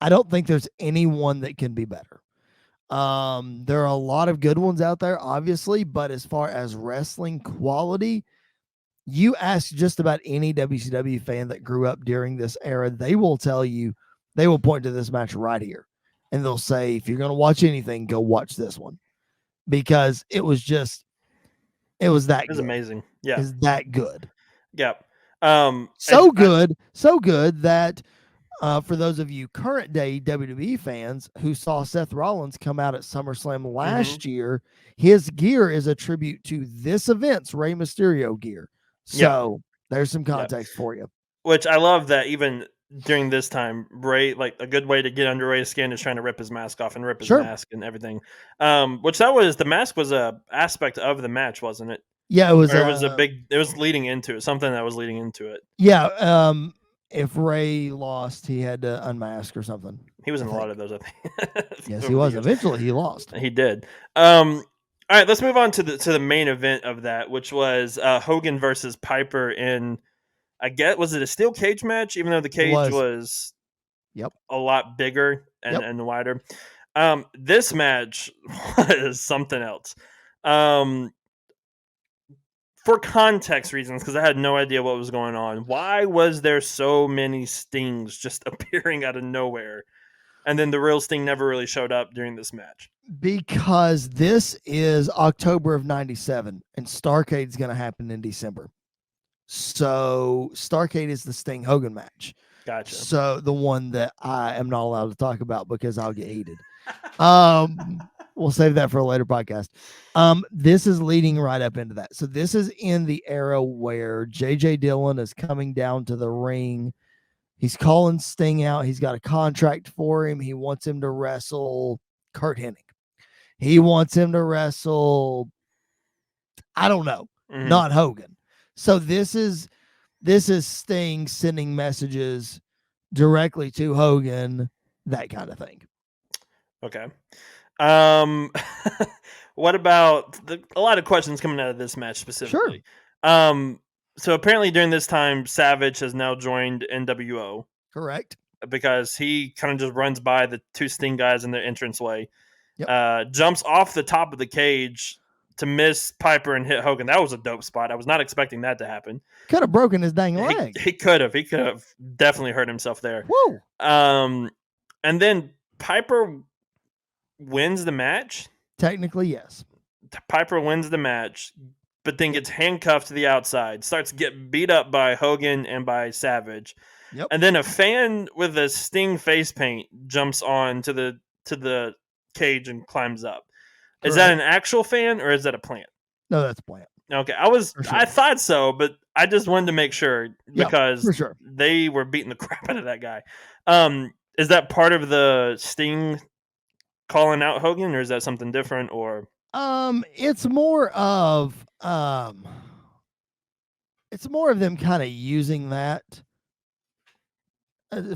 I don't think there's anyone that can be better. There are a lot of good ones out there, obviously, but as far as wrestling quality, you ask just about any WCW fan that grew up during this era, they will tell you, they will point to this match right here. And they'll say, if you're going to watch anything, go watch this one. Because it was that good. It was amazing. Yeah. It's that good. Yeah. So good that for those of you current day WWE fans who saw Seth Rollins come out at SummerSlam last year, his gear is a tribute to this event's Ray Mysterio gear. So there's some context for you. Which I love that even during this time, Ray, like a good way to get under Ray's skin is trying to rip his mask off and rip his mask and everything. Which the mask was a aspect of the match, wasn't it? Yeah, it was. It was leading into it. Something that was leading into it. Yeah. If Ray lost, he had to unmask or something. He was in a lot of those, I think. Yes, he was. Eventually, he lost. He did. All right, let's move on to the main event of that, which was Hogan versus Piper in, I guess, was it a steel cage match? Even though the cage was a lot bigger and wider. This match was something else. For context reasons, because I had no idea what was going on, why was there so many Stings just appearing out of nowhere? And then the real Sting never really showed up during this match. Because this is October of 97, and Starrcade's going to happen in December. So Starrcade is the Sting Hogan match. Gotcha. So the one that I am not allowed to talk about because I'll get heated. We'll save that for a later podcast. This is leading right up into that. So this is in the era where J.J. Dillon is coming down to the ring. He's calling Sting out. He's got a contract for him. He wants him to wrestle Kurt Hennig. He wants him to wrestle, I don't know, not Hogan. So this is Sting sending messages directly to Hogan, that kind of thing. Okay. What about a lot of questions coming out of this match specifically? Sure. So apparently during this time, Savage has now joined NWO. Correct. Because he kind of just runs by the two Sting guys in the entranceway, jumps off the top of the cage to miss Piper and hit Hogan. That was a dope spot. I was not expecting that to happen. Could have broken his dang leg. He could have. He could have definitely hurt himself there. Woo. And then Piper wins the match. Technically, yes. Piper wins the match, but then gets handcuffed to the outside, starts to get beat up by Hogan and by Savage. Yep. And then a fan with a Sting face paint jumps on to the cage and climbs up. Is that Correct. an actual fan or is that a plant? No, that's a plant. Okay, For I sure. thought so, but I just wanted to make sure Yeah, because for sure. they were beating the crap out of that guy. Is that part of the Sting calling out Hogan, or is that something different? Or It's more of them kind of using that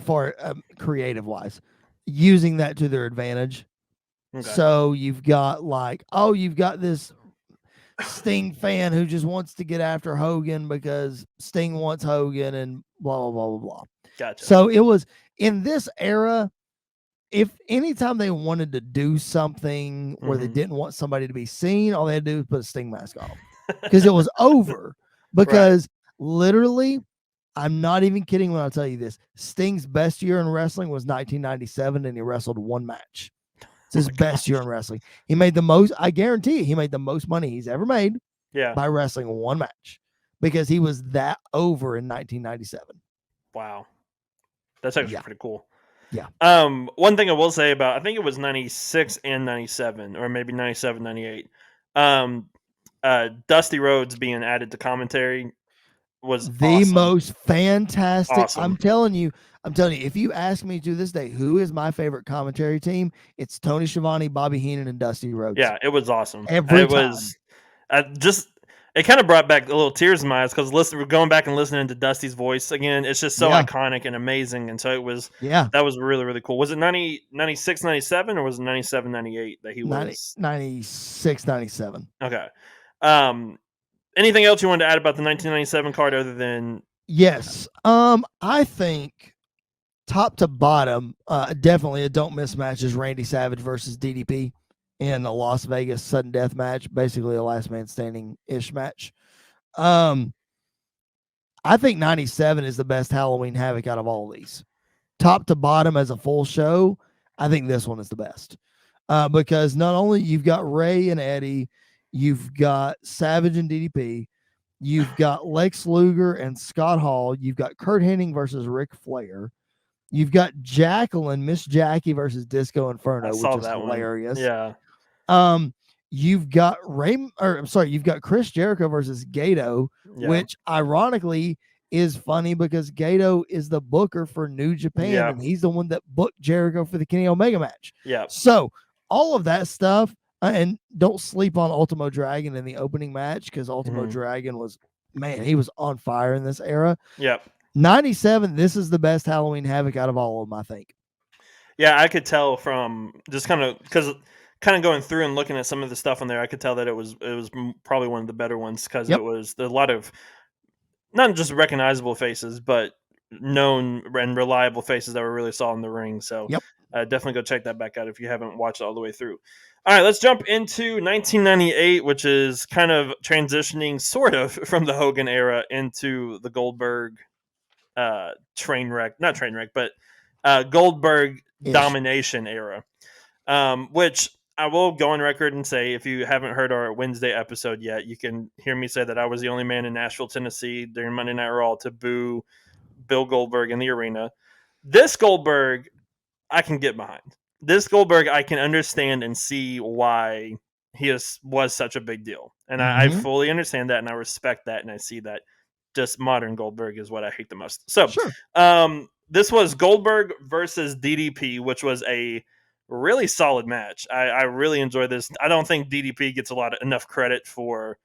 for creative wise, using that to their advantage. okay, So you've got you've got this Sting fan who just wants to get after Hogan because Sting wants Hogan and blah blah blah blah blah. gotcha. So it was in this era. If anytime they wanted to do something where they didn't want somebody to be seen, all they had to do was put a Sting mask on them because it was over. Because literally, I'm not even kidding when I tell you this. Sting's best year in wrestling was 1997, and he wrestled one match. It's his best year in wrestling. He made the most, I guarantee you, he made the most money he's ever made by wrestling one match because he was that over in 1997. Wow. That's actually pretty cool. Yeah. One thing I will say about, I think it was 96 and 97, or maybe 97, 98. Dusty Rhodes being added to commentary was the awesome. most fantastic. Awesome. I'm telling you, if you ask me to this day, who is my favorite commentary team? It's Tony Schiavone, Bobby Heenan, and Dusty Rhodes. Yeah, it was awesome. Every time. Was it kind of brought back a little tears in my eyes because we're going back and listening to Dusty's voice again. It's just so iconic and amazing. And so it was, that was really, really cool. Was it 96, 97, or was it 97, 98 that he was? 96, 97. Okay. Anything else you wanted to add about the 1997 card other than? Yes. I think top to bottom, definitely a don't miss match is Randy Savage versus DDP in the Las Vegas sudden death match, basically a last man standing ish match. I think 97 is the best Halloween Havoc out of all of these. Top to bottom as a full show, I think this one is the best. Because not only you've got Ray and Eddie, you've got Savage and DDP, you've got Lex Luger and Scott Hall, you've got Kurt Hennig versus Ric Flair, you've got Jacqueline, Miss Jackie versus Disco Inferno, which is hilarious. Yeah. You've got you've got Chris Jericho versus Gato, which ironically is funny because Gato is the booker for New Japan, and he's the one that booked Jericho for the Kenny Omega match. Yeah. So all of that stuff, and don't sleep on Ultimo Dragon in the opening match because Ultimo Dragon was, he was on fire in this era. Yep. 97, this is the best Halloween Havoc out of all of them, I think. Yeah, I could tell from just kind of going through and looking at some of the stuff on there, I could tell that it was probably one of the better ones because it was a lot of not just recognizable faces, but known and reliable faces that were really solid in the ring. So definitely go check that back out if you haven't watched it all the way through. All right, let's jump into 1998, which is kind of transitioning sort of from the Hogan era into the Goldberg Goldberg domination era, which I will go on record and say, if you haven't heard our Wednesday episode yet, you can hear me say that I was the only man in Nashville, Tennessee during Monday Night Raw to boo Bill Goldberg in the arena. This Goldberg, I can get behind. This Goldberg, I can understand and see why he was such a big deal. And I fully understand that, and I respect that, and I see that. Just modern Goldberg is what I hate the most. So this was Goldberg versus DDP, which was a really solid match. I really enjoyed this. I don't think DDP gets enough credit for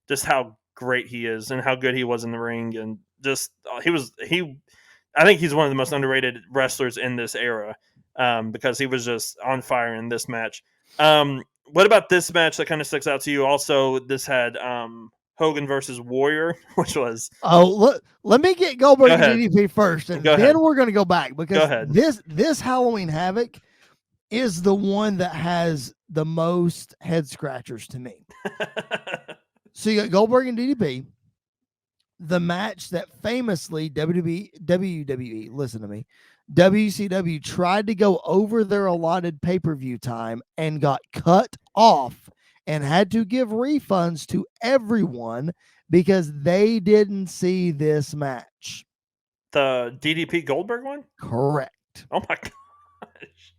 just how great he is and how good he was in the ring, and just I think he's one of the most underrated wrestlers in this era, because he was just on fire in this match. What about this match that kind of sticks out to you? Also, this had Hogan versus Warrior, which was let me get Goldberg and DDP first, and then we're going to go back because this Halloween Havoc is the one that has the most head scratchers to me. So you got Goldberg and DDP, the match that famously WWE, listen to me, WCW tried to go over their allotted pay-per-view time and got cut off and had to give refunds to everyone because they didn't see this match. The DDP Goldberg one? Correct. Oh my gosh.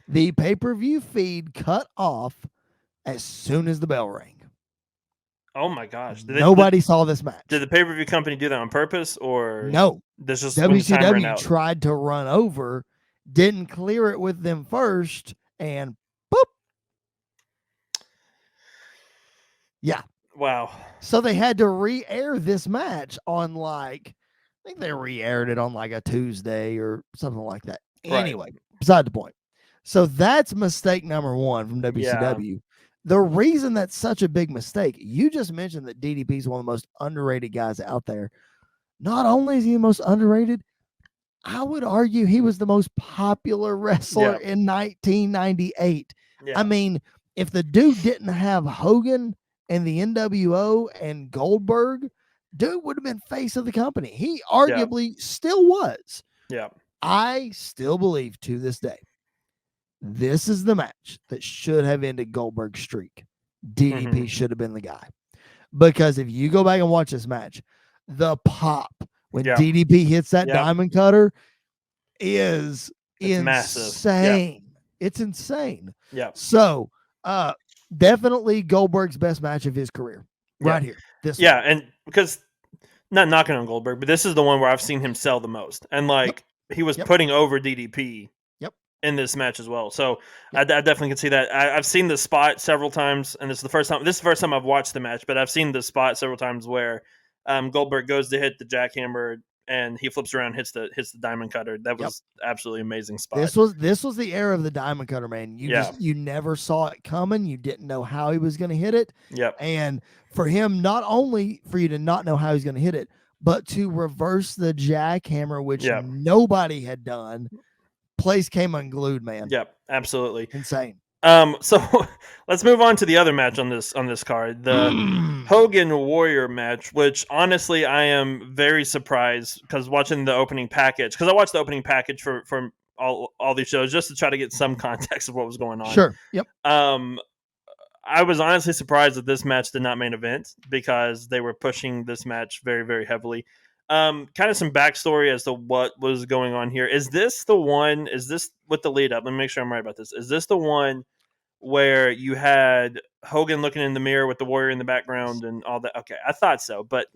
The pay-per-view feed cut off as soon as the bell rang. Oh my gosh! Nobody saw this match. Did the pay-per-view company do that on purpose, or no? This just when the time ran WCW out? tried to run over, didn't clear it with them first, and boop. Yeah. Wow. So they had to re-air this match on I think they re-aired it on a Tuesday or something like that. Right. Anyway, beside the point. So that's mistake number one from WCW. Yeah. The reason that's such a big mistake, you just mentioned that DDP is one of the most underrated guys out there. Not only is he the most underrated, I would argue he was the most popular wrestler in 1998. Yeah. I mean, if the dude didn't have Hogan and the NWO and Goldberg, dude would have been face of the company. He arguably still was. Yeah. I still believe to this day, this is the match that should have ended Goldberg's streak. DDP should have been the guy. Because if you go back and watch this match, the pop when DDP hits that diamond cutter is insane. Massive. It's insane. Yeah. So, definitely Goldberg's best match of his career. Right here. This one. And because not knocking on Goldberg, but this is the one where I've seen him sell the most. And he was putting over DDP in this match as well. So I definitely can see that. I've seen the spot several times, and this is the first time I've watched the match, but I've seen the spot several times where Goldberg goes to hit the jackhammer and he flips around, hits the diamond cutter. That was absolutely amazing spot. This was the era of the diamond cutter, man. You never saw it coming. You didn't know how he was going to hit it. Yep. And for him, not only for you to not know how he's going to hit it, but to reverse the jackhammer, which nobody had done. Place came unglued, man. Yep, absolutely insane. So let's move on to the other match on this card, the Hogan Warrior match, which honestly I am very surprised because watching the opening package, because I watched the opening package for all these shows just to try to get some context of what was going on. Sure. Yep. I was honestly surprised that this match did not main event because they were pushing this match very, very heavily. Kind of some backstory as to what was going on here. Is this with the lead up? Let me make sure I'm right about this. Is this the one where you had Hogan looking in the mirror with the Warrior in the background and all that? Okay, I thought so, but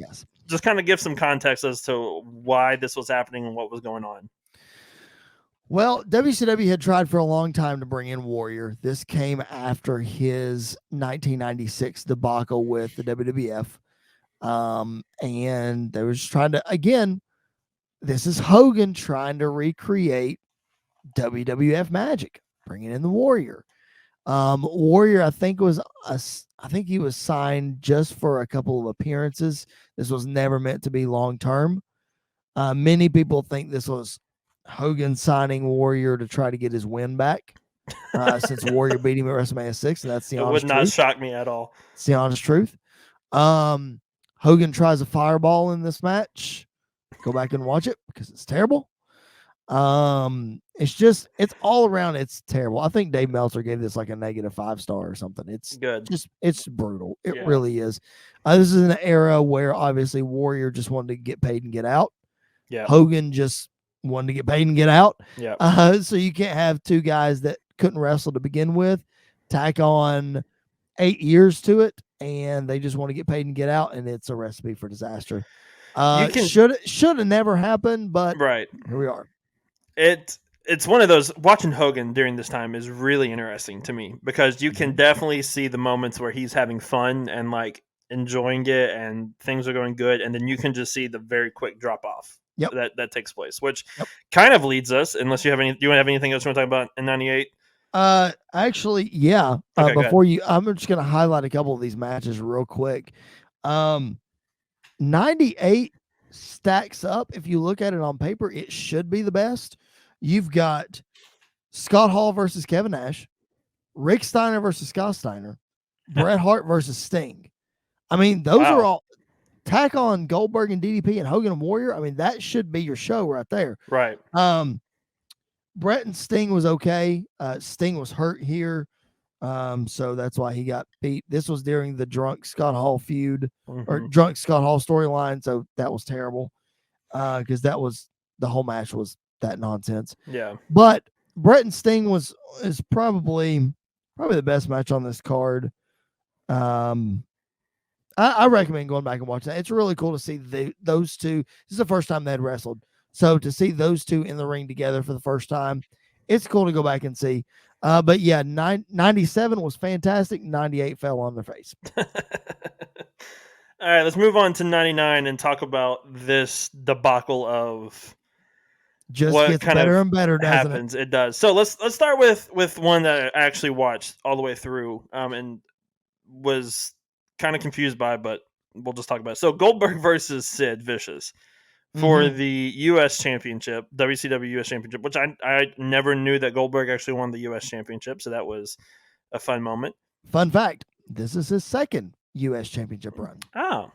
just kind of give some context as to why this was happening and what was going on. Well, WCW had tried for a long time to bring in Warrior. This came after his 1996 debacle with the WWF. And they were just trying to, again, this is Hogan trying to recreate WWF magic, bringing in the Warrior. Warrior, I think he was signed just for a couple of appearances. This was never meant to be long term. Many people think this was Hogan signing Warrior to try to get his win back, since Warrior beat him at WrestleMania 6. And that's the honest truth. It would not shock me at all. It's the honest truth. Hogan tries a fireball in this match. Go back and watch it because it's terrible. It's all around. It's terrible. I think Dave Meltzer gave this like a -5 star or something. It's good. It's brutal. It really is. This is an era where obviously Warrior just wanted to get paid and get out. Yeah. Hogan just wanted to get paid and get out. Yeah. So you can't have two guys that couldn't wrestle to begin with, tack on 8 years to it, and they just want to get paid and get out, and it's a recipe for disaster. Should have never happened, but here we are. It's one of those, watching Hogan during this time is really interesting to me because you can definitely see the moments where he's having fun and like enjoying it and things are going good, and then you can just see the very quick drop off that takes place, which kind of leads us, unless you have do you have anything else you want to talk about in 98? Actually, yeah. Okay, I'm just going to highlight a couple of these matches real quick. 98 stacks up. If you look at it on paper, it should be the best. You've got Scott Hall versus Kevin Nash, Rick Steiner versus Scott Steiner, Bret Hart versus Sting. I mean, those are all, tack on Goldberg and DDP and Hogan and Warrior. I mean, that should be your show right there. Right. Bret and Sting was okay. Sting was hurt here. So that's why he got beat. This was during the Drunk Scott Hall feud or Drunk Scott Hall storyline. So that was terrible. Because the whole match was that nonsense. Yeah. But Bret and Sting is probably the best match on this card. Um, I recommend going back and watching that. It's really cool to see those two. This is the first time they had wrestled. So to see those two in the ring together for the first time, it's cool to go back and see. But yeah, 97 was fantastic. 98 fell on their face. All right, let's move on to 99 and talk about this debacle of Just what gets kind better of and better, doesn't happens. It does. So let's start with one that I actually watched all the way through, and was kind of confused by, but we'll just talk about it. So Goldberg versus Sid Vicious it? for the U.S. Championship, WCW U.S. Championship, which I never knew that Goldberg actually won the U.S. Championship, so that was a fun moment. Fun fact: this is his second U.S. Championship run. Oh,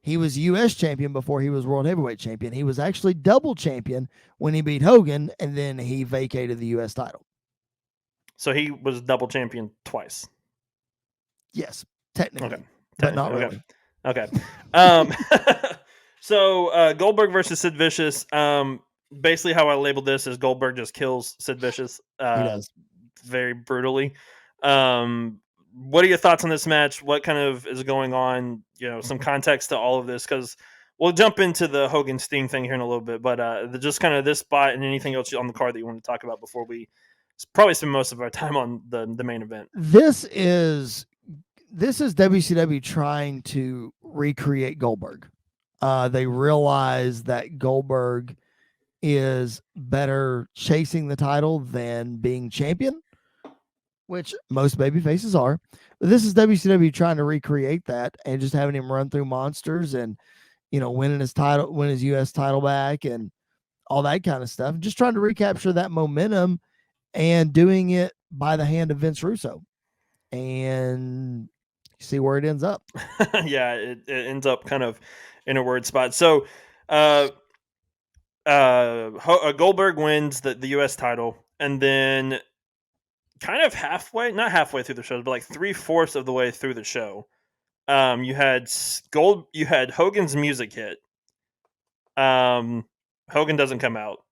He was U.S. champion before he was World Heavyweight Champion. He was actually double champion when he beat Hogan, and then he vacated the U.S. title. so he was double champion twice. Yes, technically, Okay, but not really. Okay. Um, so Goldberg versus Sid Vicious. Basically, how I labeled this is Goldberg just kills Sid Vicious. He does. Very brutally. What are your thoughts on this match? What kind of is going on? You know, some context to all of this, because we'll jump into the Hogan Sting thing here in a little bit. But just kind of this spot and anything else on the card that you want to talk about before we probably spend most of our time on the main event. This is WCW trying to recreate Goldberg. They realize that Goldberg is better chasing the title than being champion, which most baby faces are. But this is WCW trying to recreate that and just having him run through monsters and, winning his title, win his U.S. title back and all that kind of stuff. Just trying to recapture that momentum and doing it by the hand of Vince Russo. And see where it ends up. Yeah, it ends up kind of in a weird spot. So, Goldberg wins the U.S. title, and then kind of not halfway through the show, but like 3/4 of the way through the show, you had Hogan's music hit. Hogan doesn't come out.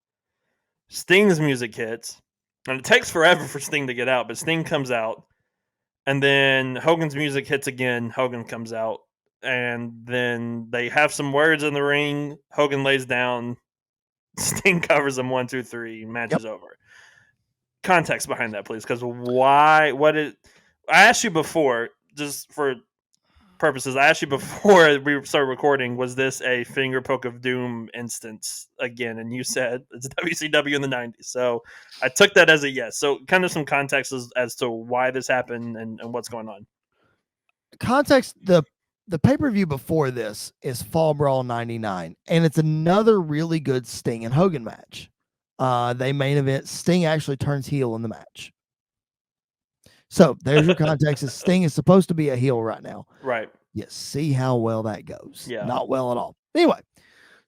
Sting's music hits, and it takes forever for Sting to get out, but Sting comes out, and then Hogan's music hits again. Hogan comes out, and then they have some words in the ring. Hogan lays down. Sting covers him 1, 2, 3. Match is over. Context behind that, please, because why? I asked you before, just for purposes. I asked you before we started recording, was this a finger poke of doom instance again? And you said it's WCW in the 90s. So I took that as a yes. So kind of some context as to why this happened and what's going on. Context, the pay-per-view before this is Fall Brawl 99, and it's another really good Sting and Hogan match. They main event. Sting actually turns heel in the match. So there's your context. Sting is supposed to be a heel right now. Right. You see how well that goes. Yeah. Not well at all. Anyway,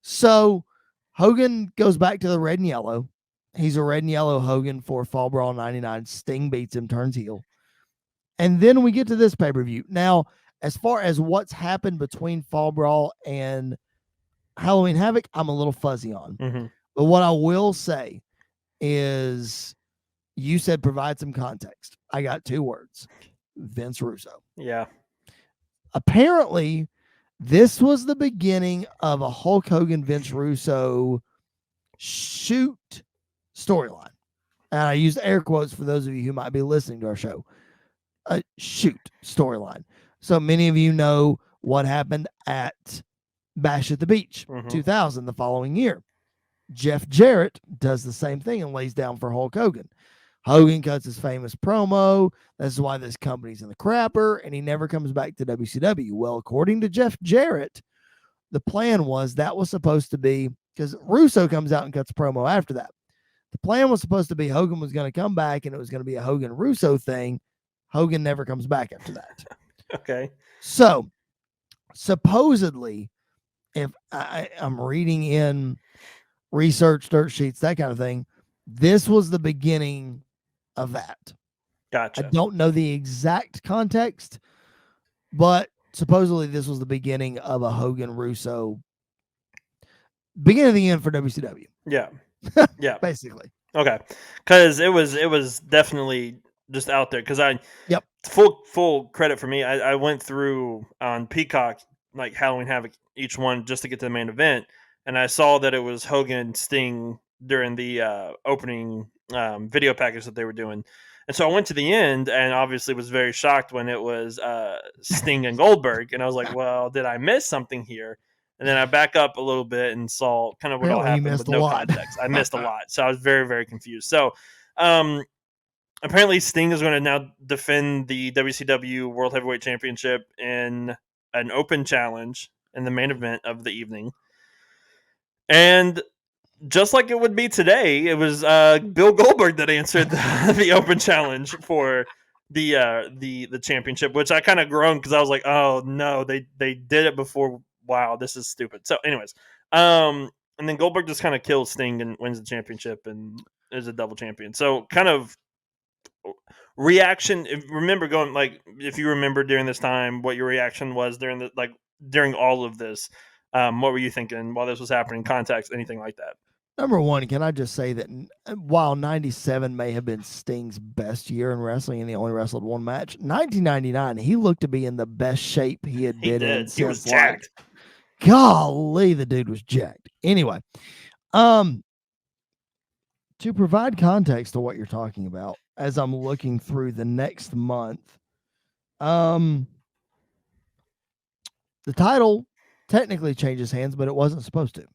so Hogan goes back to the red and yellow. He's a red and yellow Hogan for Fall Brawl 99. Sting beats him, turns heel. And then we get to this pay-per-view. Now, as far as what's happened between Fall Brawl and Halloween Havoc, I'm a little fuzzy on. Mm-hmm. But what I will say is, you said provide some context. I got 2 words: Vince Russo. Yeah. Apparently, this was the beginning of a Hulk Hogan Vince Russo shoot storyline. And I used air quotes for those of you who might be listening to our show. A shoot storyline. So many of you know what happened at Bash at the Beach 2000, the following year. Jeff Jarrett does the same thing and lays down for Hulk Hogan. Hogan cuts his famous promo. That's why this company's in the crapper, and he never comes back to WCW. Well, according to Jeff Jarrett, the plan was that was supposed to be, because Russo comes out and cuts promo after that. The plan was supposed to be Hogan was going to come back, and it was going to be a Hogan Russo thing. Hogan never comes back after that. Okay. So, supposedly, if I'm reading in research, dirt sheets, that kind of thing, this was the beginning of that. Gotcha. I don't know the exact context, but supposedly this was the beginning of a Hogan Russo, beginning of the end for WCW. Yeah. Yeah. Basically. Okay. Because it was definitely just out there because I Yep. full credit for me. I went through on Peacock like Halloween Havoc each one just to get to the main event, and I saw that it was Hogan Sting during the opening video package that they were doing. And so I went to the end and obviously was very shocked when it was Sting and Goldberg. And I was like, well, did I miss something here? And then I back up a little bit and saw kind of what all Apparently you happened missed with a no lot. context. I missed a lot. So I was very, very confused. So apparently Sting is going to now defend the WCW World Heavyweight Championship in an open challenge in the main event of the evening. And just like it would be today, it was Bill Goldberg that answered the open challenge for the championship, which I kind of groaned because I was like, oh no, they did it before. Wow, this is stupid. So, anyways, and then Goldberg just kind of kills Sting and wins the championship and is a double champion. So, kind of reaction. Remember going like if you remember during this time, what your reaction was during all of this. What were you thinking while this was happening? Context, anything like that? Number one, can I just say that while 97 may have been Sting's best year in wrestling and he only wrestled one match, 1999, he looked to be in the best shape he had been in since. He was jacked. Golly, the dude was jacked. Anyway, to provide context to what you're talking about, as I'm looking through the next month, the title technically changes hands, but it wasn't supposed to.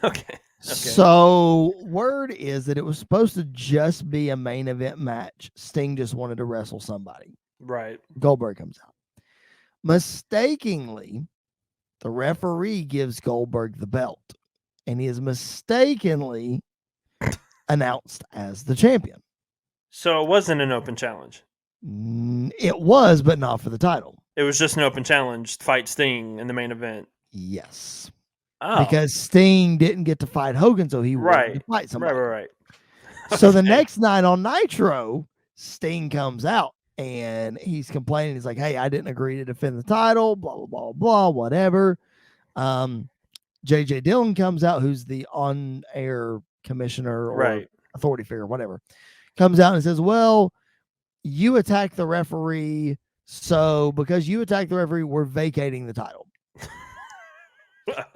Okay. So word is that it was supposed to just be a main event match. Sting just wanted to wrestle somebody. Right. Goldberg comes out. Mistakenly, the referee gives Goldberg the belt, and he is mistakenly announced as the champion. So it wasn't an open challenge. It was, but not for the title. It was just an open challenge, fight Sting in the main event. Yes. Oh. Because Sting didn't get to fight Hogan, so he wanted to fight somebody. Right. So the next night on Nitro, Sting comes out and he's complaining. He's like, hey, I didn't agree to defend the title, blah, blah, blah, blah, whatever. JJ Dillon comes out, who's the on-air commissioner or authority figure, whatever, comes out and says, well, you attacked the referee, so because you attacked the referee, we're vacating the title.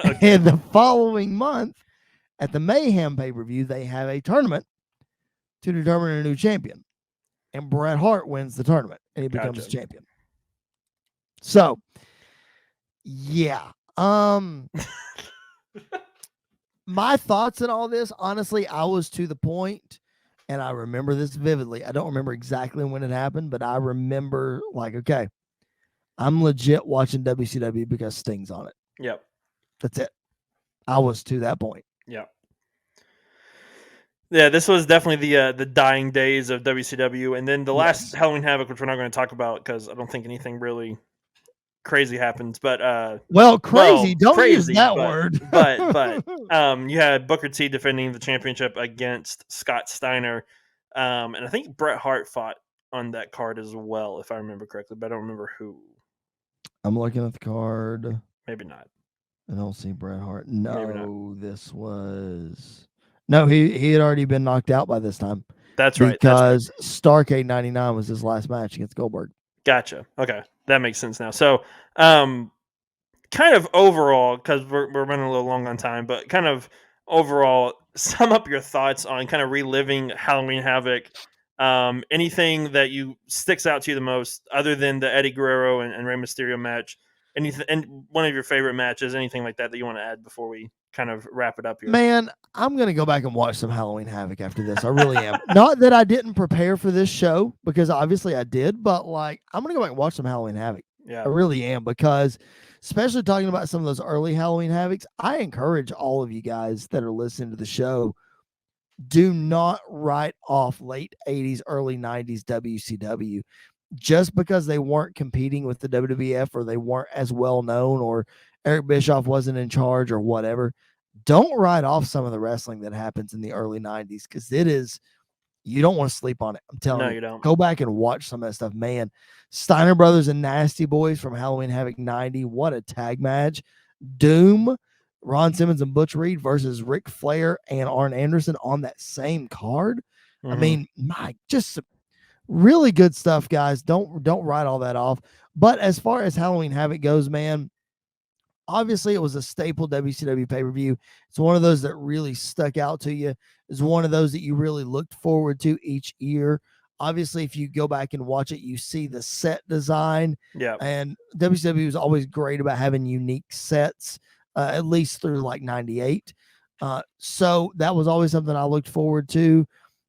Okay. And the following month, at the Mayhem pay-per-view, they have a tournament to determine a new champion. And Bret Hart wins the tournament, and he becomes champion. So, yeah. My thoughts on all this, honestly, I was to the point, and I remember this vividly. I don't remember exactly when it happened, but I remember, like, okay, I'm legit watching WCW because Sting's on it. Yep. That's it. I was to that point. Yep. Yeah, this was definitely the dying days of WCW, and then the last Halloween Havoc, which we're not going to talk about because I don't think anything really crazy happens. But crazy. Don't use that word. but you had Booker T defending the championship against Scott Steiner, and I think Bret Hart fought on that card as well, if I remember correctly. But I don't remember who. I'm looking at the card. Maybe not. I don't see Bret Hart. No, this was... No, he had already been knocked out by this time. That's right. Because Starrcade 99 was his last match against Goldberg. Gotcha. Okay. That makes sense now. So, kind of overall, because we're running a little long on time, but kind of overall, sum up your thoughts on kind of reliving Halloween Havoc. Anything that you sticks out to you the most, other than the Eddie Guerrero and Ray Mysterio match? Anything, and one of your favorite matches, anything like that you want to add before we kind of wrap it up here? Man, I'm going to go back and watch some Halloween Havoc after this. I really am. Not that I didn't prepare for this show, because obviously I did, but like, I'm going to go back and watch some Halloween Havoc. Yeah, I really am, because especially talking about some of those early Halloween Havocs, I encourage all of you guys that are listening to the show, do not write off late 80s, early 90s WCW. Just because they weren't competing with the WWF, or they weren't as well known, or Eric Bischoff wasn't in charge, or whatever, don't write off some of the wrestling that happens in the early 90s, because it is, you don't want to sleep on it. I'm telling you. You don't. Go back and watch some of that stuff. Man, Steiner Brothers and Nasty Boys from Halloween Havoc 90. What a tag match. Doom, Ron Simmons and Butch Reed versus Ric Flair and Arn Anderson on that same card. I mean, just really good stuff, guys. Don't write all that off. But as far as Halloween Havoc goes, man, obviously it was a staple WCW pay-per-view. It's one of those that really stuck out to you. It's one of those that you really looked forward to each year. Obviously, if you go back and watch it, you see the set design. Yeah. And WCW was always great about having unique sets, at least through like 98. So that was always something I looked forward to.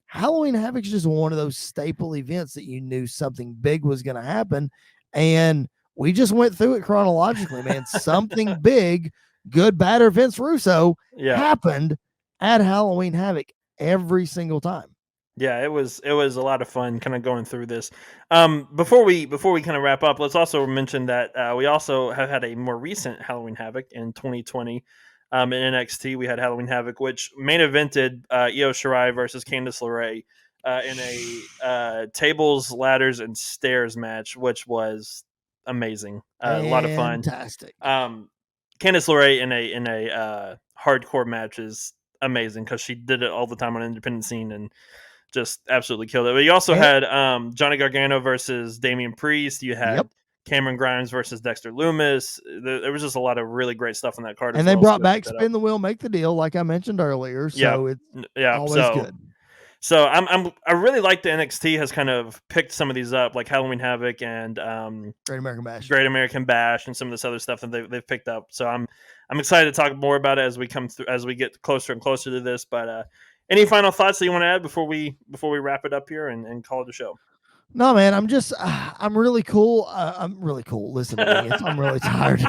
Halloween Havoc is just one of those staple events that you knew something big was going to happen. And we just went through it chronologically, man. Something big, good, bad, or Vince Russo happened at Halloween Havoc every single time. Yeah, it was a lot of fun kind of going through this. Before we kind of wrap up, let's also mention that we also have had a more recent Halloween Havoc in 2020. In NXT, we had Halloween Havoc, which main evented Io Shirai versus Candice LeRae in a tables, ladders, and stairs match, which was amazing. A lot of fun. Fantastic. Candice LeRae in a hardcore match is amazing because she did it all the time on an independent scene and just absolutely killed it. But you also had Johnny Gargano versus Damian Priest. You had Cameron Grimes versus Dexter Lumis. There was just a lot of really great stuff on that card. And they brought back Spin the Wheel, Make the Deal, like I mentioned earlier. So it's always good. So I really like the NXT has kind of picked some of these up, like Halloween Havoc and Great American Bash, and some of this other stuff that they've picked up. So I'm excited to talk more about it as we come through, as we get closer and closer to this. But any final thoughts that you want to add before we wrap it up here and call it a show? No, man, I'm just I'm really cool. I'm really cool. Listen to me, I'm really tired.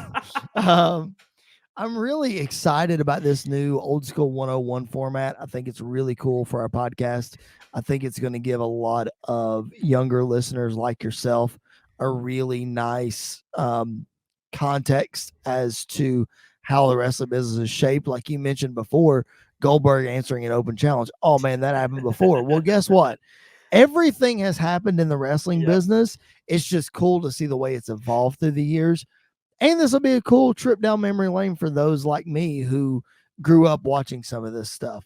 I'm really excited about this new old school 101 format. I think it's really cool for our podcast. I think it's going to give a lot of younger listeners like yourself a really nice context as to how the wrestling business is shaped. Like you mentioned before, Goldberg answering an open challenge. Oh man, that happened before. Well, guess what? Everything has happened in the wrestling business. It's just cool to see the way it's evolved through the years. And this will be a cool trip down memory lane for those like me who grew up watching some of this stuff.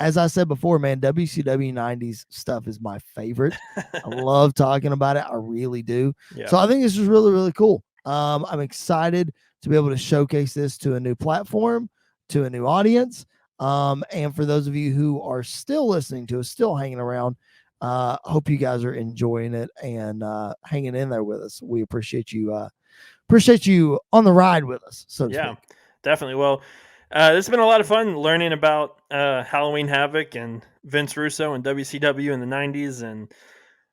As I said before, man, WCW 90s stuff is my favorite. I love talking about it. I really do. Yeah. So I think this is really, really cool. I'm excited to be able to showcase this to a new platform, to a new audience. And for those of you who are still listening to us, still hanging around, hope you guys are enjoying it and hanging in there with us. We appreciate you on the ride with us. So yeah, definitely. Well, it's been a lot of fun learning about Halloween Havoc and Vince Russo and WCW in the 90s and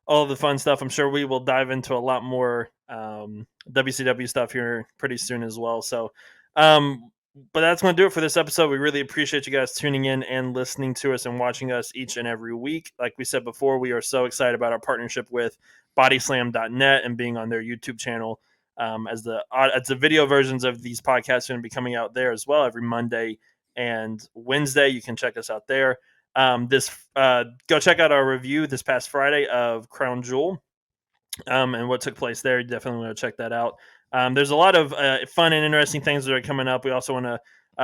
all of the fun stuff. I'm sure we will dive into a lot more WCW stuff here pretty soon as well. So, but that's going to do it for this episode. We really appreciate you guys tuning in and listening to us and watching us each and every week. Like we said before, we are so excited about our partnership with bodyslam.net and being on their YouTube channel. As the video versions of these podcasts are going to be coming out there as well every Monday and Wednesday. You can check us out there. Go check out our review this past Friday of Crown Jewel and what took place there. You definitely want to check that out. There's a lot of fun and interesting things that are coming up. We also want to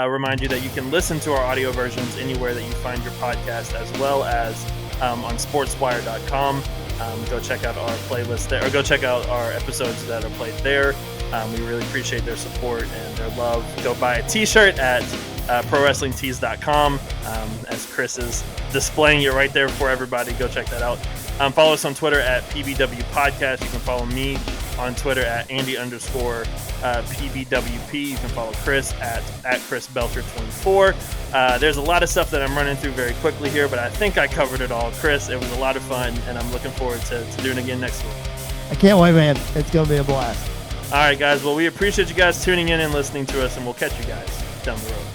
remind you that you can listen to our audio versions anywhere that you find your podcast, as well as on sportswire.com. Go check out our playlist there, or go check out our episodes that are played there. We really appreciate their support and their love. Go buy a t-shirt at prowrestlingtees.com. As Chris is displaying it right there for everybody, go check that out. Follow us on Twitter at PBW Podcast. You can follow me on Twitter at Andy_PBWP. You can follow Chris at Chris Belcher 24. There's a lot of stuff that I'm running through very quickly here, but I think I covered it all. Chris, it was a lot of fun, and I'm looking forward to doing it again next week. I can't wait, man. It's going to be a blast. All right, guys. Well, we appreciate you guys tuning in and listening to us, and we'll catch you guys down the road.